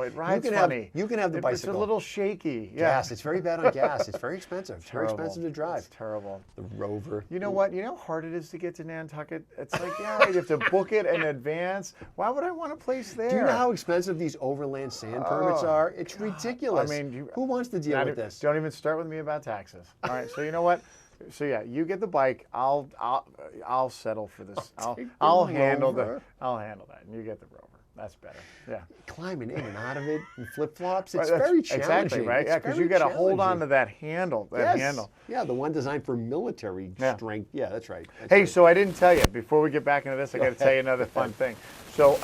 [SPEAKER 1] it rides funny.
[SPEAKER 2] You can have the bicycle.
[SPEAKER 1] It's a little shaky. Yeah.
[SPEAKER 2] Gas. It's very bad on gas. It's very expensive. It's very expensive to drive.
[SPEAKER 1] It's terrible.
[SPEAKER 2] The Rover.
[SPEAKER 1] You know what? You know how hard it is to get to Nantucket? It's like, right, you have to book it in advance. Why would I want a place there?
[SPEAKER 2] Do you know how expensive these overland sand permits are? It's ridiculous.
[SPEAKER 1] I mean,
[SPEAKER 2] who wants to deal with this?
[SPEAKER 1] Don't even start with me about taxes. All right, so you know what? So yeah, you get the bike. I'll settle for this. I'll handle
[SPEAKER 2] Rover.
[SPEAKER 1] I'll handle that, and you get the Rover. That's better. Yeah.
[SPEAKER 2] Climbing in and out of it in flip-flops. It's
[SPEAKER 1] Right,
[SPEAKER 2] very challenging.
[SPEAKER 1] Exactly, right?
[SPEAKER 2] It's
[SPEAKER 1] Yeah, because
[SPEAKER 2] very
[SPEAKER 1] you got to hold on
[SPEAKER 2] challenging.
[SPEAKER 1] to that handle. Handle.
[SPEAKER 2] Yeah, the one designed for military
[SPEAKER 1] Yeah.
[SPEAKER 2] strength. Yeah, that's right. That's
[SPEAKER 1] Hey,
[SPEAKER 2] right.
[SPEAKER 1] so I didn't tell you, before we get back into this, I got to tell you another fun thing. So,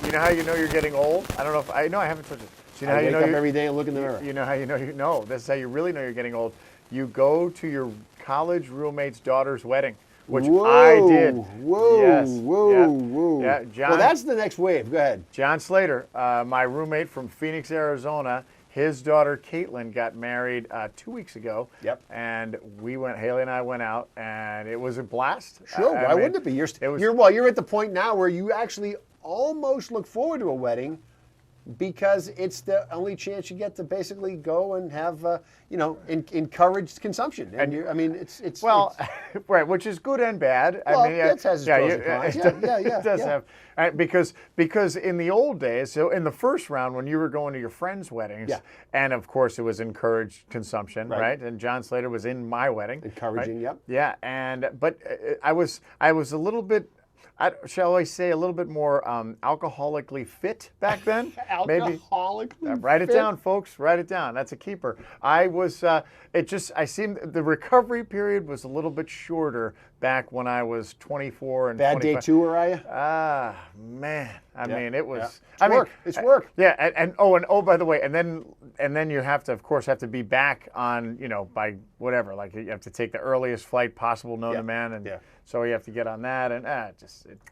[SPEAKER 1] you know how you know you're getting old? I don't know if I haven't told you. So you know
[SPEAKER 2] I
[SPEAKER 1] how you
[SPEAKER 2] wake
[SPEAKER 1] know
[SPEAKER 2] up
[SPEAKER 1] you
[SPEAKER 2] every day and look in the mirror.
[SPEAKER 1] You know how you know this is how you really know you're getting old. you go to your college roommate's daughter's wedding, which I did.
[SPEAKER 2] Whoa,
[SPEAKER 1] Yes.
[SPEAKER 2] whoa,
[SPEAKER 1] Yeah.
[SPEAKER 2] whoa.
[SPEAKER 1] Yeah, John,
[SPEAKER 2] Well, that's the next wave. Go ahead.
[SPEAKER 1] John Slater, my roommate from Phoenix, Arizona, his daughter Caitlin got married 2 weeks ago.
[SPEAKER 2] Yep.
[SPEAKER 1] And Haley and I went out, and it was a blast.
[SPEAKER 2] Sure,
[SPEAKER 1] I
[SPEAKER 2] why
[SPEAKER 1] mean,
[SPEAKER 2] wouldn't it be? You're at the point now where you actually almost look forward to a wedding because it's the only chance you get to basically go and have, encouraged consumption. And it's
[SPEAKER 1] Well, right, which is good and bad.
[SPEAKER 2] Well,
[SPEAKER 1] I mean,
[SPEAKER 2] it has its pros and cons.
[SPEAKER 1] It does have, because in the old days, so in the first round when you were going to your friends' weddings, and of course it was encouraged consumption, right? And John Slater was in my wedding,
[SPEAKER 2] encouraging,
[SPEAKER 1] right? Yeah, but I was a little bit. Shall I say a little bit more alcoholically fit back then?
[SPEAKER 2] Alcoholically
[SPEAKER 1] Write it
[SPEAKER 2] fit?
[SPEAKER 1] down, folks. Write it down. That's a keeper. I seemed the recovery period was a little bit shorter back when I was 24 and
[SPEAKER 2] Bad
[SPEAKER 1] 25.
[SPEAKER 2] day tour, are you?
[SPEAKER 1] Ah, man. I mean, it was.
[SPEAKER 2] It's work.
[SPEAKER 1] Yeah, and by the way, and then you have to be back on, by whatever. Like you have to take the earliest flight possible known to man, and so you have to get on that, and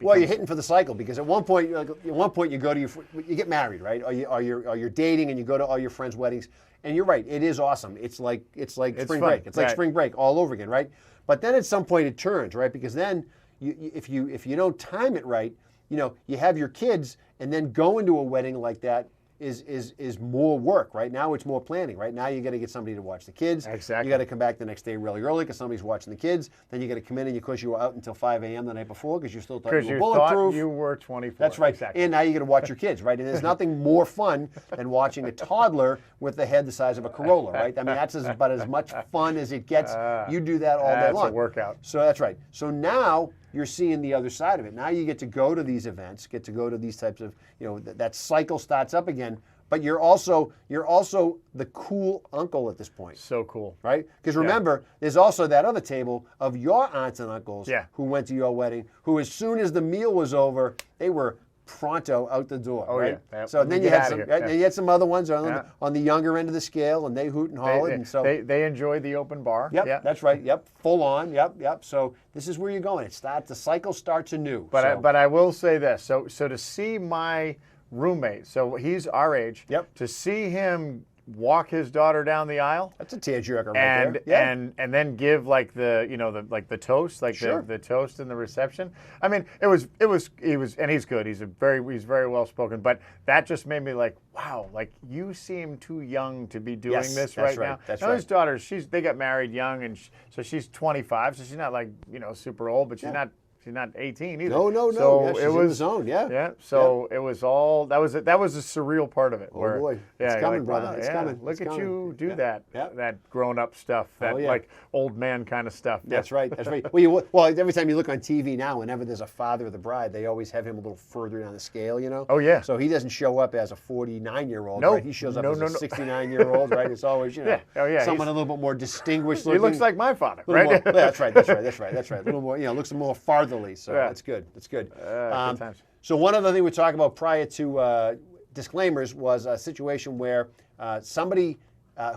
[SPEAKER 2] Well, you're hitting for the cycle because at one point you go to you get married, right? Or you're dating and you go to all your friends' weddings, and you're right, it is awesome. It's like spring
[SPEAKER 1] fun.
[SPEAKER 2] break. It's like spring break all over again, right? But then at some point it turns, right? Because then if you don't time it right, you have your kids, and then going to a wedding like that is more work, right? Now it's more planning, right? Now you got to get somebody to watch the kids.
[SPEAKER 1] Exactly.
[SPEAKER 2] You got to come back the next day really early because somebody's watching the kids. Then you got to come in, and because you were out until 5 a.m. the night before because you still thought you were bulletproof.
[SPEAKER 1] Thought you were 24.
[SPEAKER 2] That's right.
[SPEAKER 1] Exactly.
[SPEAKER 2] And now you got to watch your kids, right? And there's nothing more fun than watching a toddler with the head the size of a Corolla, right? I mean, that's about as much fun as it gets. You do that all day long.
[SPEAKER 1] That's a workout.
[SPEAKER 2] So that's right. So now you're seeing the other side of it. Now you get to go to these events, get to go to these types of, that cycle starts up again. But you're also the cool uncle at this point.
[SPEAKER 1] So cool.
[SPEAKER 2] Right? Because remember, there's also that other table of your aunts and uncles
[SPEAKER 1] who
[SPEAKER 2] went to your wedding, who as soon as the meal was over, they were pronto out the door.
[SPEAKER 1] Oh,
[SPEAKER 2] right?
[SPEAKER 1] yeah.
[SPEAKER 2] So then you had some other ones on the younger end of the scale, and they hoot and holler. And so
[SPEAKER 1] they enjoyed the open bar.
[SPEAKER 2] Yep, that's right. Yep, full on. Yep. So this is where you're going. The cycle starts anew.
[SPEAKER 1] But I will say this. So to see my roommate, so he's our age.
[SPEAKER 2] Yep.
[SPEAKER 1] To see him walk his daughter down the aisle.
[SPEAKER 2] That's a tearjerker right there. Yeah.
[SPEAKER 1] And then give like the toast, like the toast in the reception. I mean, he was and he's good. He's very well spoken. But that just made me like, wow, like you seem too young to be doing this right now.
[SPEAKER 2] That's
[SPEAKER 1] now
[SPEAKER 2] right.
[SPEAKER 1] His daughter, they got married young, and so she's 25, so she's not like super old, but she's not 18 either.
[SPEAKER 2] No.
[SPEAKER 1] So
[SPEAKER 2] she's
[SPEAKER 1] it was
[SPEAKER 2] in the zone. Yeah.
[SPEAKER 1] Yeah. So it was all that was a surreal part of it.
[SPEAKER 2] Oh boy, it's coming, brother.
[SPEAKER 1] Wow,
[SPEAKER 2] it's coming.
[SPEAKER 1] Look at you do
[SPEAKER 2] that.
[SPEAKER 1] that grown up stuff, that like old man kind of stuff.
[SPEAKER 2] That's right. That's right. Well, every time you look on TV now, whenever there's a father of the bride, they always have him a little further down the scale.
[SPEAKER 1] Oh yeah.
[SPEAKER 2] So he doesn't show up as a 49-year-old.
[SPEAKER 1] No.
[SPEAKER 2] Right? He shows up as a 69-year-old. Right. It's always someone a little bit more distinguished looking.
[SPEAKER 1] He looks like my father,
[SPEAKER 2] right?
[SPEAKER 1] right?
[SPEAKER 2] That's right. A little more. Looks more fatherly. So that's good. That's good.
[SPEAKER 1] Good times.
[SPEAKER 2] So one other thing we talked about prior to disclaimers was a situation where somebody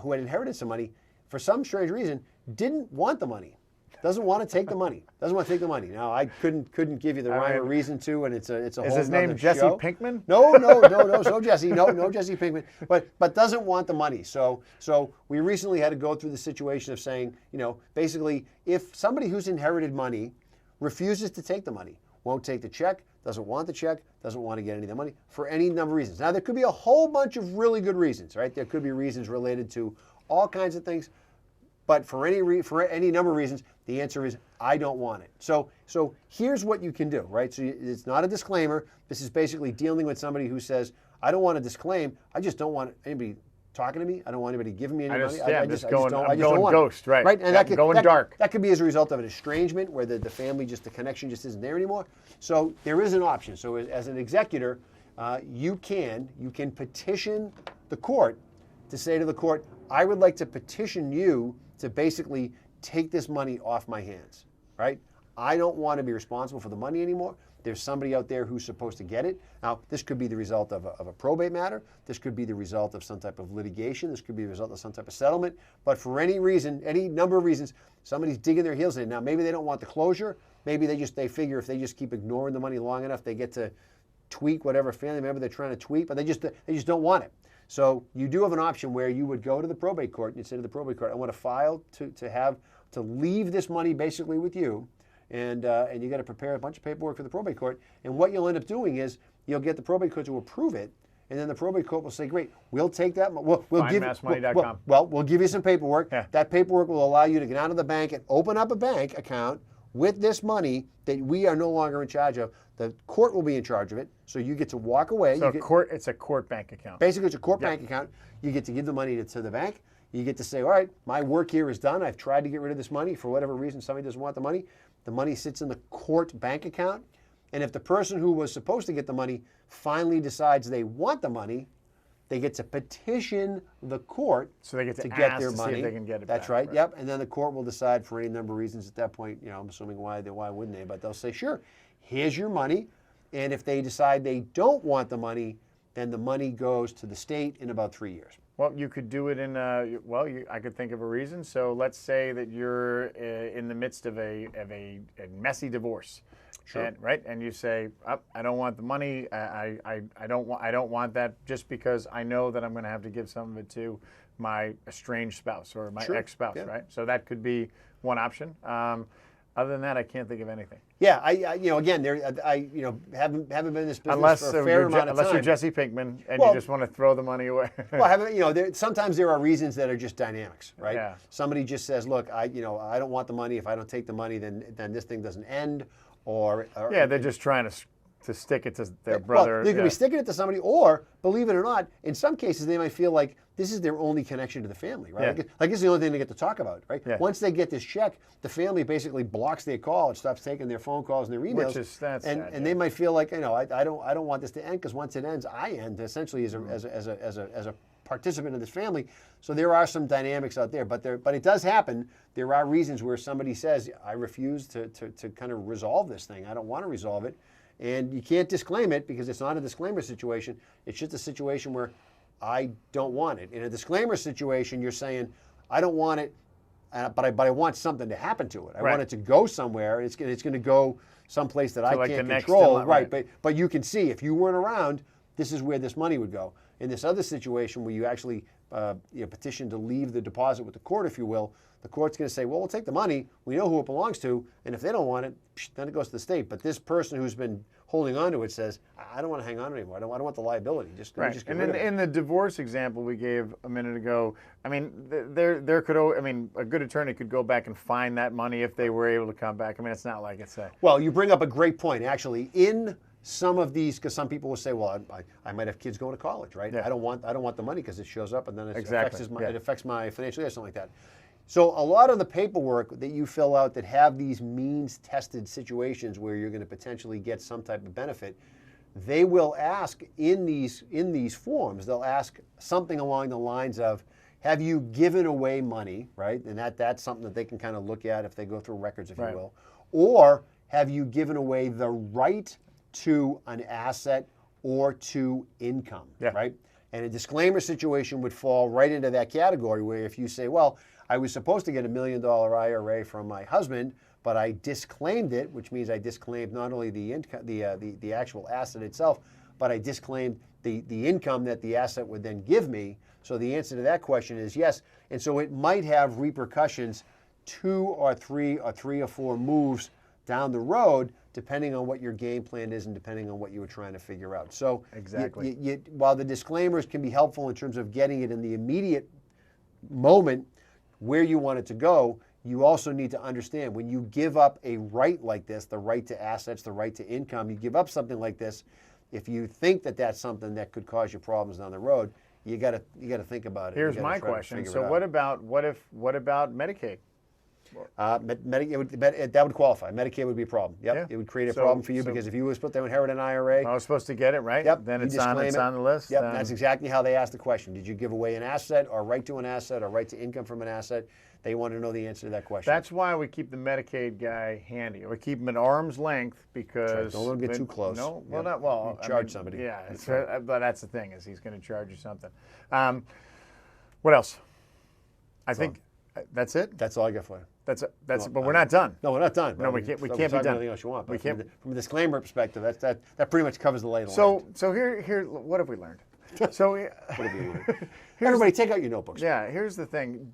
[SPEAKER 2] who had inherited some money, for some strange reason, didn't want the money. Doesn't want to take the money. Now I couldn't give you the rhyme or reason to, and it's a whole.
[SPEAKER 1] Is his name Jesse Pinkman?
[SPEAKER 2] No, Jesse. No Jesse Pinkman. But doesn't want the money. So we recently had to go through the situation of saying, basically, if somebody who's inherited money refuses to take the money, won't take the check, doesn't want the check, doesn't want to get any of the money for any number of reasons. Now there could be a whole bunch of really good reasons, right? There could be reasons related to all kinds of things. But for any number of reasons, the answer is I don't want it. So here's what you can do, right? So it's not a disclaimer. This is basically dealing with somebody who says, I don't want to disclaim. I just don't want anybody talking to me. I don't want anybody giving me any money.
[SPEAKER 1] I'm just going
[SPEAKER 2] want
[SPEAKER 1] ghost, right?
[SPEAKER 2] Right, and
[SPEAKER 1] dark.
[SPEAKER 2] That could be as a result of an estrangement where the family, the connection just isn't there anymore. So there is an option. So as an executor, you can petition the court to say to the court, I would like to petition you to basically take this money off my hands, right? I don't want to be responsible for the money anymore. There's somebody out there who's supposed to get it. Now, this could be the result of a probate matter. This could be the result of some type of litigation. This could be the result of some type of settlement. But for any reason, any number of reasons, somebody's digging their heels in. Now, maybe they don't want the closure. Maybe they figure if they just keep ignoring the money long enough, they get to tweak whatever family member they're trying to tweak, but they just don't want it. So you do have an option where you would go to the probate court and you'd say to the probate court, I want to file to leave this money basically with you, and you got to prepare a bunch of paperwork for the probate court. And what you'll end up doing is you'll get the probate court to approve it, and then the probate court will say, great, we'll take that. We'll give we'll give you some paperwork.
[SPEAKER 1] Yeah.
[SPEAKER 2] That paperwork will allow you to get out of the bank and open up a bank account with this money that we are no longer in charge of. The court will be in charge of it, so you get to walk away.
[SPEAKER 1] So it's a court bank account.
[SPEAKER 2] Basically, it's a court bank account. You get to give the money to the bank. You get to say, all right, my work here is done. I've tried to get rid of this money. For whatever reason, somebody doesn't want the money sits in the court bank account. And if the person who was supposed to get the money finally decides they want the money, they get to petition the court
[SPEAKER 1] so they get to
[SPEAKER 2] get
[SPEAKER 1] ask
[SPEAKER 2] their
[SPEAKER 1] to
[SPEAKER 2] money.
[SPEAKER 1] See if they can get it
[SPEAKER 2] That's
[SPEAKER 1] back,
[SPEAKER 2] right. Yep. And then the court will decide for any number of reasons at that point. I'm assuming why wouldn't they? But they'll say, sure, here's your money. And if they decide they don't want the money, then the money goes to the state in about 3 years.
[SPEAKER 1] Well, you could do it in I could think of a reason. So let's say that you're in the midst of a messy divorce.
[SPEAKER 2] Sure.
[SPEAKER 1] And you say, I don't want the money. I don't want that, just because I know that I'm going to have to give some of it to my estranged spouse or my ex-spouse,
[SPEAKER 2] Yeah.
[SPEAKER 1] right? So that could be one option. Other than that, I can't think of anything.
[SPEAKER 2] Yeah, again, haven't been in this business
[SPEAKER 1] Unless
[SPEAKER 2] for a fair amount of time.
[SPEAKER 1] Unless you're Jesse Pinkman and you just want to throw the money away.
[SPEAKER 2] Well, sometimes there are reasons that are just dynamics, right?
[SPEAKER 1] Yeah.
[SPEAKER 2] Somebody just says, look, I don't want the money. If I don't take the money, then this thing doesn't end. Or
[SPEAKER 1] they're just trying to stick it to their brother.
[SPEAKER 2] Well, they could be sticking it to somebody, or believe it or not, in some cases they might feel like this is their only connection to the family, right?
[SPEAKER 1] Yeah.
[SPEAKER 2] Like this is the only thing they get to talk about, right?
[SPEAKER 1] Yeah.
[SPEAKER 2] Once they get this check, the family basically blocks their call and stops taking their phone calls and their emails.
[SPEAKER 1] That's sad,
[SPEAKER 2] and they might feel like, I don't want this to end, because once it ends, I end essentially as a participant of this family. So there are some dynamics out there, but it does happen. There are reasons where somebody says, I refuse to kind of resolve this thing. I don't want to resolve it. And you can't disclaim it, because it's not a disclaimer situation. It's just a situation where I don't want it. In a disclaimer situation, you're saying, I don't want it, but I want something to happen to it. I want it to go somewhere. It's going to go someplace that I can't control. Right. But you can see, if you weren't around, this is where this money would go. In this other situation where you actually petition to leave the deposit with the court, if you will, the court's going to say, well, we'll take the money. We know who it belongs to. And if they don't want it, then it goes to the state. But this person who's been holding on to it says, I don't want to hang on anymore. I don't want the liability. Just get rid of it.
[SPEAKER 1] In the divorce example we gave a minute ago, I mean, a good attorney could go back and find that money if they were able to come back. I mean, it's not like it's a...
[SPEAKER 2] Well, you bring up a great point, actually. In some of these, because some people will say, well, I might have kids going to college, right?
[SPEAKER 1] Yeah.
[SPEAKER 2] I don't want the money because it shows up and then it
[SPEAKER 1] Exactly.
[SPEAKER 2] affects my financial, or something like that. So a lot of the paperwork that you fill out that have these means-tested situations where you're going to potentially get some type of benefit, they will ask in these forms, they'll ask something along the lines of, have you given away money, right? And that's something that they can kind of look at if they go through records, if you will. Or have you given away the right to an asset or to income, right? And a disclaimer situation would fall right into that category, where if you say, well, I was supposed to get $1 million IRA from my husband, but I disclaimed it, which means I disclaimed not only the income, the actual asset itself, but I disclaimed the income that the asset would then give me. So the answer to that question is yes. And so it might have repercussions 2 or 3 or 4 moves down the road, depending on what your game plan is and depending on what you were trying to figure out. So
[SPEAKER 1] exactly.
[SPEAKER 2] While the disclaimers can be helpful in terms of getting it in the immediate moment where you want it to go, you also need to understand, when you give up a right like this, the right to assets, the right to income, you give up something like this, if you think that that's something that could cause you problems down the road, you got to think about it.
[SPEAKER 1] Here's my question. So what about Medicaid?
[SPEAKER 2] That would qualify. Medicaid would be a problem. Yep, yeah. It would create a problem for you, because if you were supposed to inherit an IRA,
[SPEAKER 1] I was supposed to get it, right?
[SPEAKER 2] Yep.
[SPEAKER 1] Then it's on the list.
[SPEAKER 2] Yep. That's exactly how they ask the question. Did you give away an asset, or right to an asset, or right to income from an asset? They want to know the answer to that question.
[SPEAKER 1] That's why we keep the Medicaid guy handy. We keep him at arm's length because
[SPEAKER 2] right. Don't let him get too close.
[SPEAKER 1] No, well,
[SPEAKER 2] Yeah.
[SPEAKER 1] not well.
[SPEAKER 2] You charge somebody.
[SPEAKER 1] Yeah, but that's the thing is he's going to charge you something. What else? I think that's it.
[SPEAKER 2] That's all I got for you.
[SPEAKER 1] But we're not done.
[SPEAKER 2] No, we're not done.
[SPEAKER 1] No, we can't be done.
[SPEAKER 2] Anything else you want? But
[SPEAKER 1] We can't.
[SPEAKER 2] From a disclaimer perspective, that pretty much covers the lay of the
[SPEAKER 1] So
[SPEAKER 2] land.
[SPEAKER 1] here, what have we learned? So
[SPEAKER 2] What have you learned? Everybody, take out your notebooks.
[SPEAKER 1] yeah, here's the thing.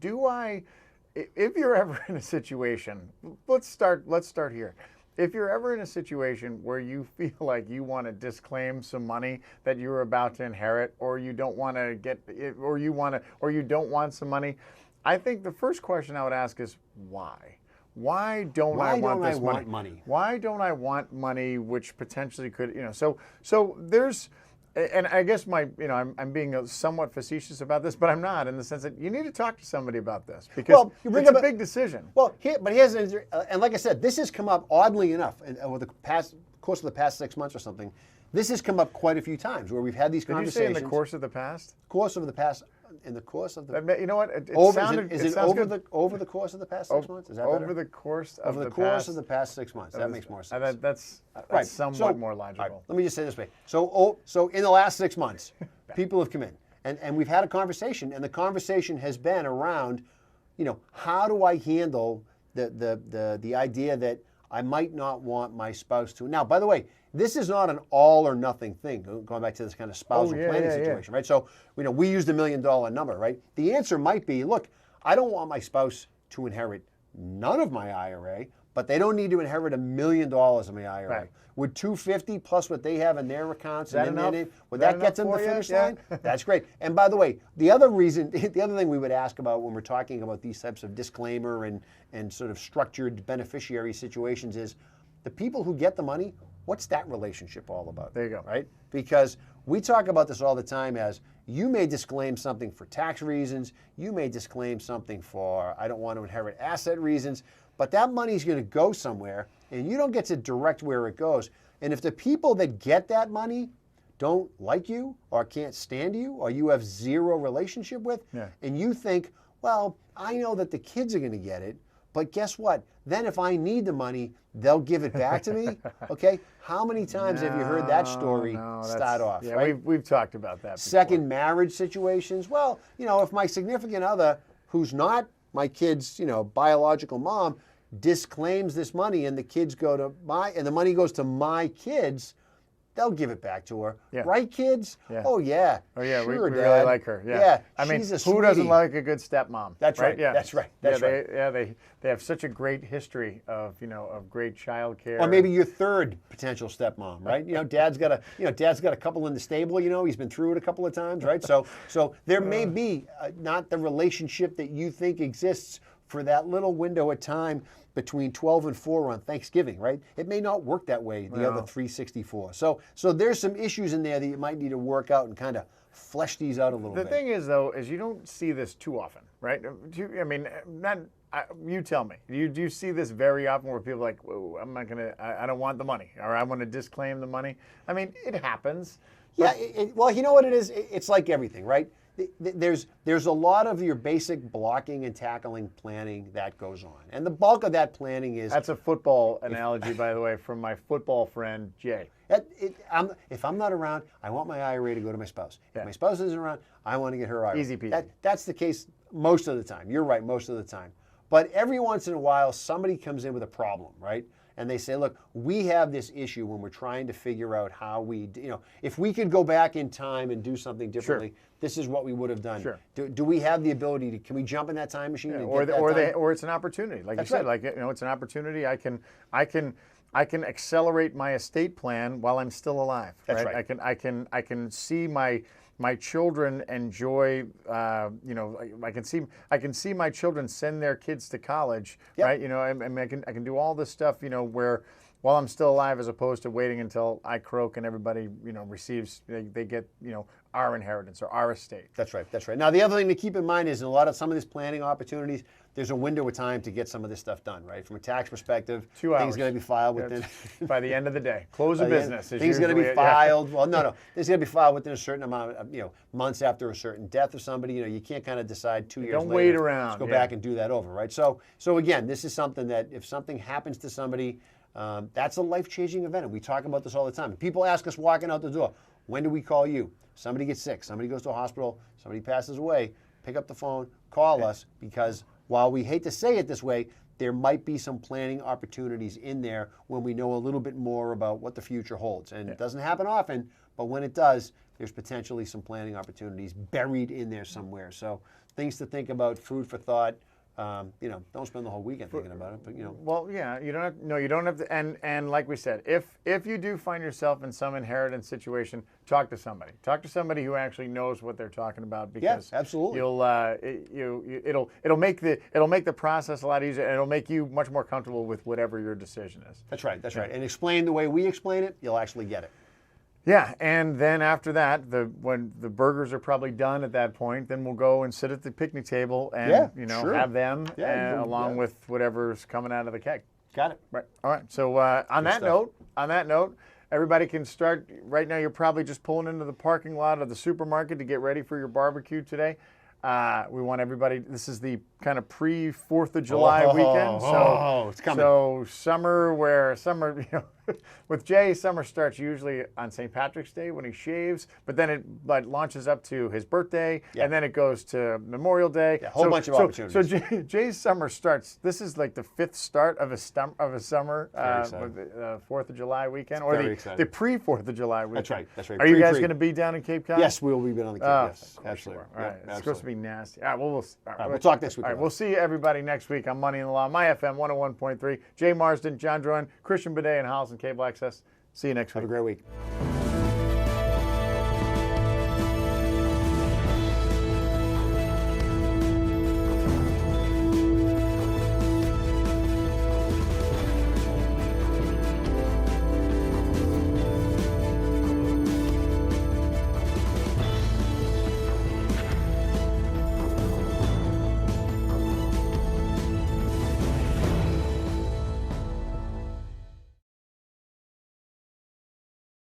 [SPEAKER 1] If you're ever in a situation, let's start here. If you're ever in a situation where you feel like you want to disclaim some money that you're about to inherit, or you don't want to get, or you don't want some money, I think the first question I would ask is why? Why don't I want this money? Why don't I want money which potentially could, so there's, and I guess I'm being somewhat facetious about this, but I'm not, in the sense that you need to talk to somebody about this because it's a big decision.
[SPEAKER 2] Well, here's and like I said, this has come up oddly enough over the course of the past 6 months or something. This has come up quite a few times where we've had these conversations.
[SPEAKER 1] Did you say in the course of the past?
[SPEAKER 2] In the course of the.
[SPEAKER 1] You know what?
[SPEAKER 2] Over the course of the past 6 months? Is that
[SPEAKER 1] over
[SPEAKER 2] better?
[SPEAKER 1] the course of
[SPEAKER 2] Over the course of the past 6 months. That makes more sense.
[SPEAKER 1] That's
[SPEAKER 2] Right.
[SPEAKER 1] somewhat more logical.
[SPEAKER 2] Right. Let me just say it this way. So in the last 6 months, people have come in, and we've had a conversation, and the conversation has been around, how do I handle the idea that I might not want my spouse to. Now, by the way, this is not an all or nothing thing, going back to this kind of spousal planning situation, right? So, we used $1 million number, right? The answer might be, look, I don't want my spouse to inherit none of my IRA, but they don't need to inherit $1 million of my IRA.
[SPEAKER 1] Right.
[SPEAKER 2] Would $250 plus what they have in their accounts, would
[SPEAKER 1] that
[SPEAKER 2] that get them to the
[SPEAKER 1] enough
[SPEAKER 2] finish
[SPEAKER 1] for you?
[SPEAKER 2] line? That's great. And by the way, the other thing we would ask about when we're talking about these types of disclaimer and sort of structured beneficiary situations is the people who get the money, what's that relationship all about?
[SPEAKER 1] There you go.
[SPEAKER 2] Right? Because we talk about this all the time as you may disclaim something for tax reasons, you may disclaim something for I don't want to inherit asset reasons, but that money's going to go somewhere and you don't get to direct where it goes. And if the people that get that money don't like you or can't stand you or you have zero relationship with, and you think, well, I know that the kids are going to get it, but guess what? Then if I need the money, they'll give it back to me. Okay? How many times have you heard that story start off?
[SPEAKER 1] Yeah,
[SPEAKER 2] right?
[SPEAKER 1] we've talked about that before.
[SPEAKER 2] Second marriage situations. Well, if my significant other, who's not my kid's, biological mom, disclaims this money and the money goes to my kids, they'll give it back to her.
[SPEAKER 1] Yeah.
[SPEAKER 2] Right, kids?
[SPEAKER 1] Yeah.
[SPEAKER 2] Oh, yeah.
[SPEAKER 1] Oh, yeah,
[SPEAKER 2] sure,
[SPEAKER 1] we
[SPEAKER 2] Dad.
[SPEAKER 1] really like her. Yeah.
[SPEAKER 2] Yeah,
[SPEAKER 1] I mean,
[SPEAKER 2] she's a
[SPEAKER 1] who doesn't
[SPEAKER 2] sweetie.
[SPEAKER 1] like a good stepmom?
[SPEAKER 2] That's right.
[SPEAKER 1] Yeah.
[SPEAKER 2] That's right.
[SPEAKER 1] They have such a great history of great child care.
[SPEAKER 2] Or maybe your third potential stepmom, right? Dad's got a couple in the stable. He's been through it a couple of times, right? So there may be not the relationship that you think exists for that little window of time between 12 and 4 on Thanksgiving, right? It may not work that way the other 364. So there's some issues in there that you might need to work out and kind of flesh these out a little bit.
[SPEAKER 1] The thing is, though, is you don't see this too often, right? You tell me. Do you see this very often where people are like, whoa, I don't want the money, or I want to disclaim the money? I mean, it happens.
[SPEAKER 2] Yeah, well, you know what it is? It's like everything, right? There's a lot of your basic blocking and tackling planning that goes on. And the bulk of that planning is...
[SPEAKER 1] That's a football analogy, by the way, from my football friend, Jay.
[SPEAKER 2] If I'm not around, I want my IRA to go to my spouse.
[SPEAKER 1] Yeah.
[SPEAKER 2] If my spouse isn't around, I want to get her IRA.
[SPEAKER 1] Easy peasy.
[SPEAKER 2] That's the case most of the time. You're right, most of the time. But every once in a while, somebody comes in with a problem, right? And they say, look, we have this issue when we're trying to figure out how if we could go back in time and do something differently, this is what we would have done.
[SPEAKER 1] Sure.
[SPEAKER 2] Do we have the ability can we jump in that time machine? And
[SPEAKER 1] or it's an opportunity. Like
[SPEAKER 2] That's
[SPEAKER 1] you said,
[SPEAKER 2] right.
[SPEAKER 1] it's an opportunity. I can accelerate my estate plan while I'm still alive.
[SPEAKER 2] That's
[SPEAKER 1] right.
[SPEAKER 2] right.
[SPEAKER 1] I can see my children enjoy. I can see my children send their kids to college.
[SPEAKER 2] Yep.
[SPEAKER 1] Right. I can do all this stuff. Where while I'm still alive, as opposed to waiting until I croak and everybody receives. They get our inheritance or our estate.
[SPEAKER 2] That's right. That's right. Now, the other thing to keep in mind is in some of these planning opportunities, there's a window of time to get some of this stuff done, right? From a tax perspective,
[SPEAKER 1] 2 hours.
[SPEAKER 2] things going to be filed within.
[SPEAKER 1] By the end of the day. Close of business.
[SPEAKER 2] Things going to be filed. Well, no. Things going to be filed within a certain amount of, months after a certain death of somebody. You can't kind of decide 2 years later.
[SPEAKER 1] Don't wait around.
[SPEAKER 2] Let's go back and do that over, right? So again, this is something that if something happens to somebody, that's a life-changing event. And we talk about this all the time. People ask us walking out the door, when do we call you? Somebody gets sick. Somebody goes to a hospital. Somebody passes away. Pick up the phone. Call us, because while we hate to say it this way, there might be some planning opportunities in there when we know a little bit more about what the future holds. And it doesn't happen often, but when it does, there's potentially some planning opportunities buried in there somewhere. So things to think about, food for thought. Don't spend the whole weekend thinking about it, but
[SPEAKER 1] Well, yeah, you don't have to. And like we said, if you do find yourself in some inheritance situation, talk to somebody. Talk to somebody who actually knows what they're talking about, because
[SPEAKER 2] absolutely.
[SPEAKER 1] It'll make the process a lot easier, and it'll make you much more comfortable with whatever your decision is.
[SPEAKER 2] That's right. That's right. And explain the way we explain it, you'll actually get it.
[SPEAKER 1] Yeah, and then after that, when the burgers are probably done at that point, then we'll go and sit at the picnic table and have them along with whatever's coming out of the keg.
[SPEAKER 2] Got it.
[SPEAKER 1] Right. All right. So on that note, everybody can start. Right now, you're probably just pulling into the parking lot of the supermarket to get ready for your barbecue today. We want everybody. This is the kind of pre-4th of July weekend. So
[SPEAKER 2] it's coming.
[SPEAKER 1] So summer, with Jay, summer starts usually on St. Patrick's Day when he shaves, but then it launches up to his birthday, and then it goes to Memorial Day.
[SPEAKER 2] Yeah, a whole bunch of opportunities.
[SPEAKER 1] So Jay's summer starts. This is like the 5th start of a summer, with the 4th of July weekend, or the pre-4th of July weekend.
[SPEAKER 2] That's right. That's right.
[SPEAKER 1] Are you guys going to be down in Cape Cod?
[SPEAKER 2] Yes, we will be on the Cape. Yes, absolutely.
[SPEAKER 1] All right. It's supposed to be nasty. All right. Well,
[SPEAKER 2] we'll talk next week.
[SPEAKER 1] All right. We'll see everybody next week on Money in the Law, My FM 101.3. Jay Marsden, John Drouin, Christian Bidet, and Hollis and Cable Access. See you next week.
[SPEAKER 2] Have a great week.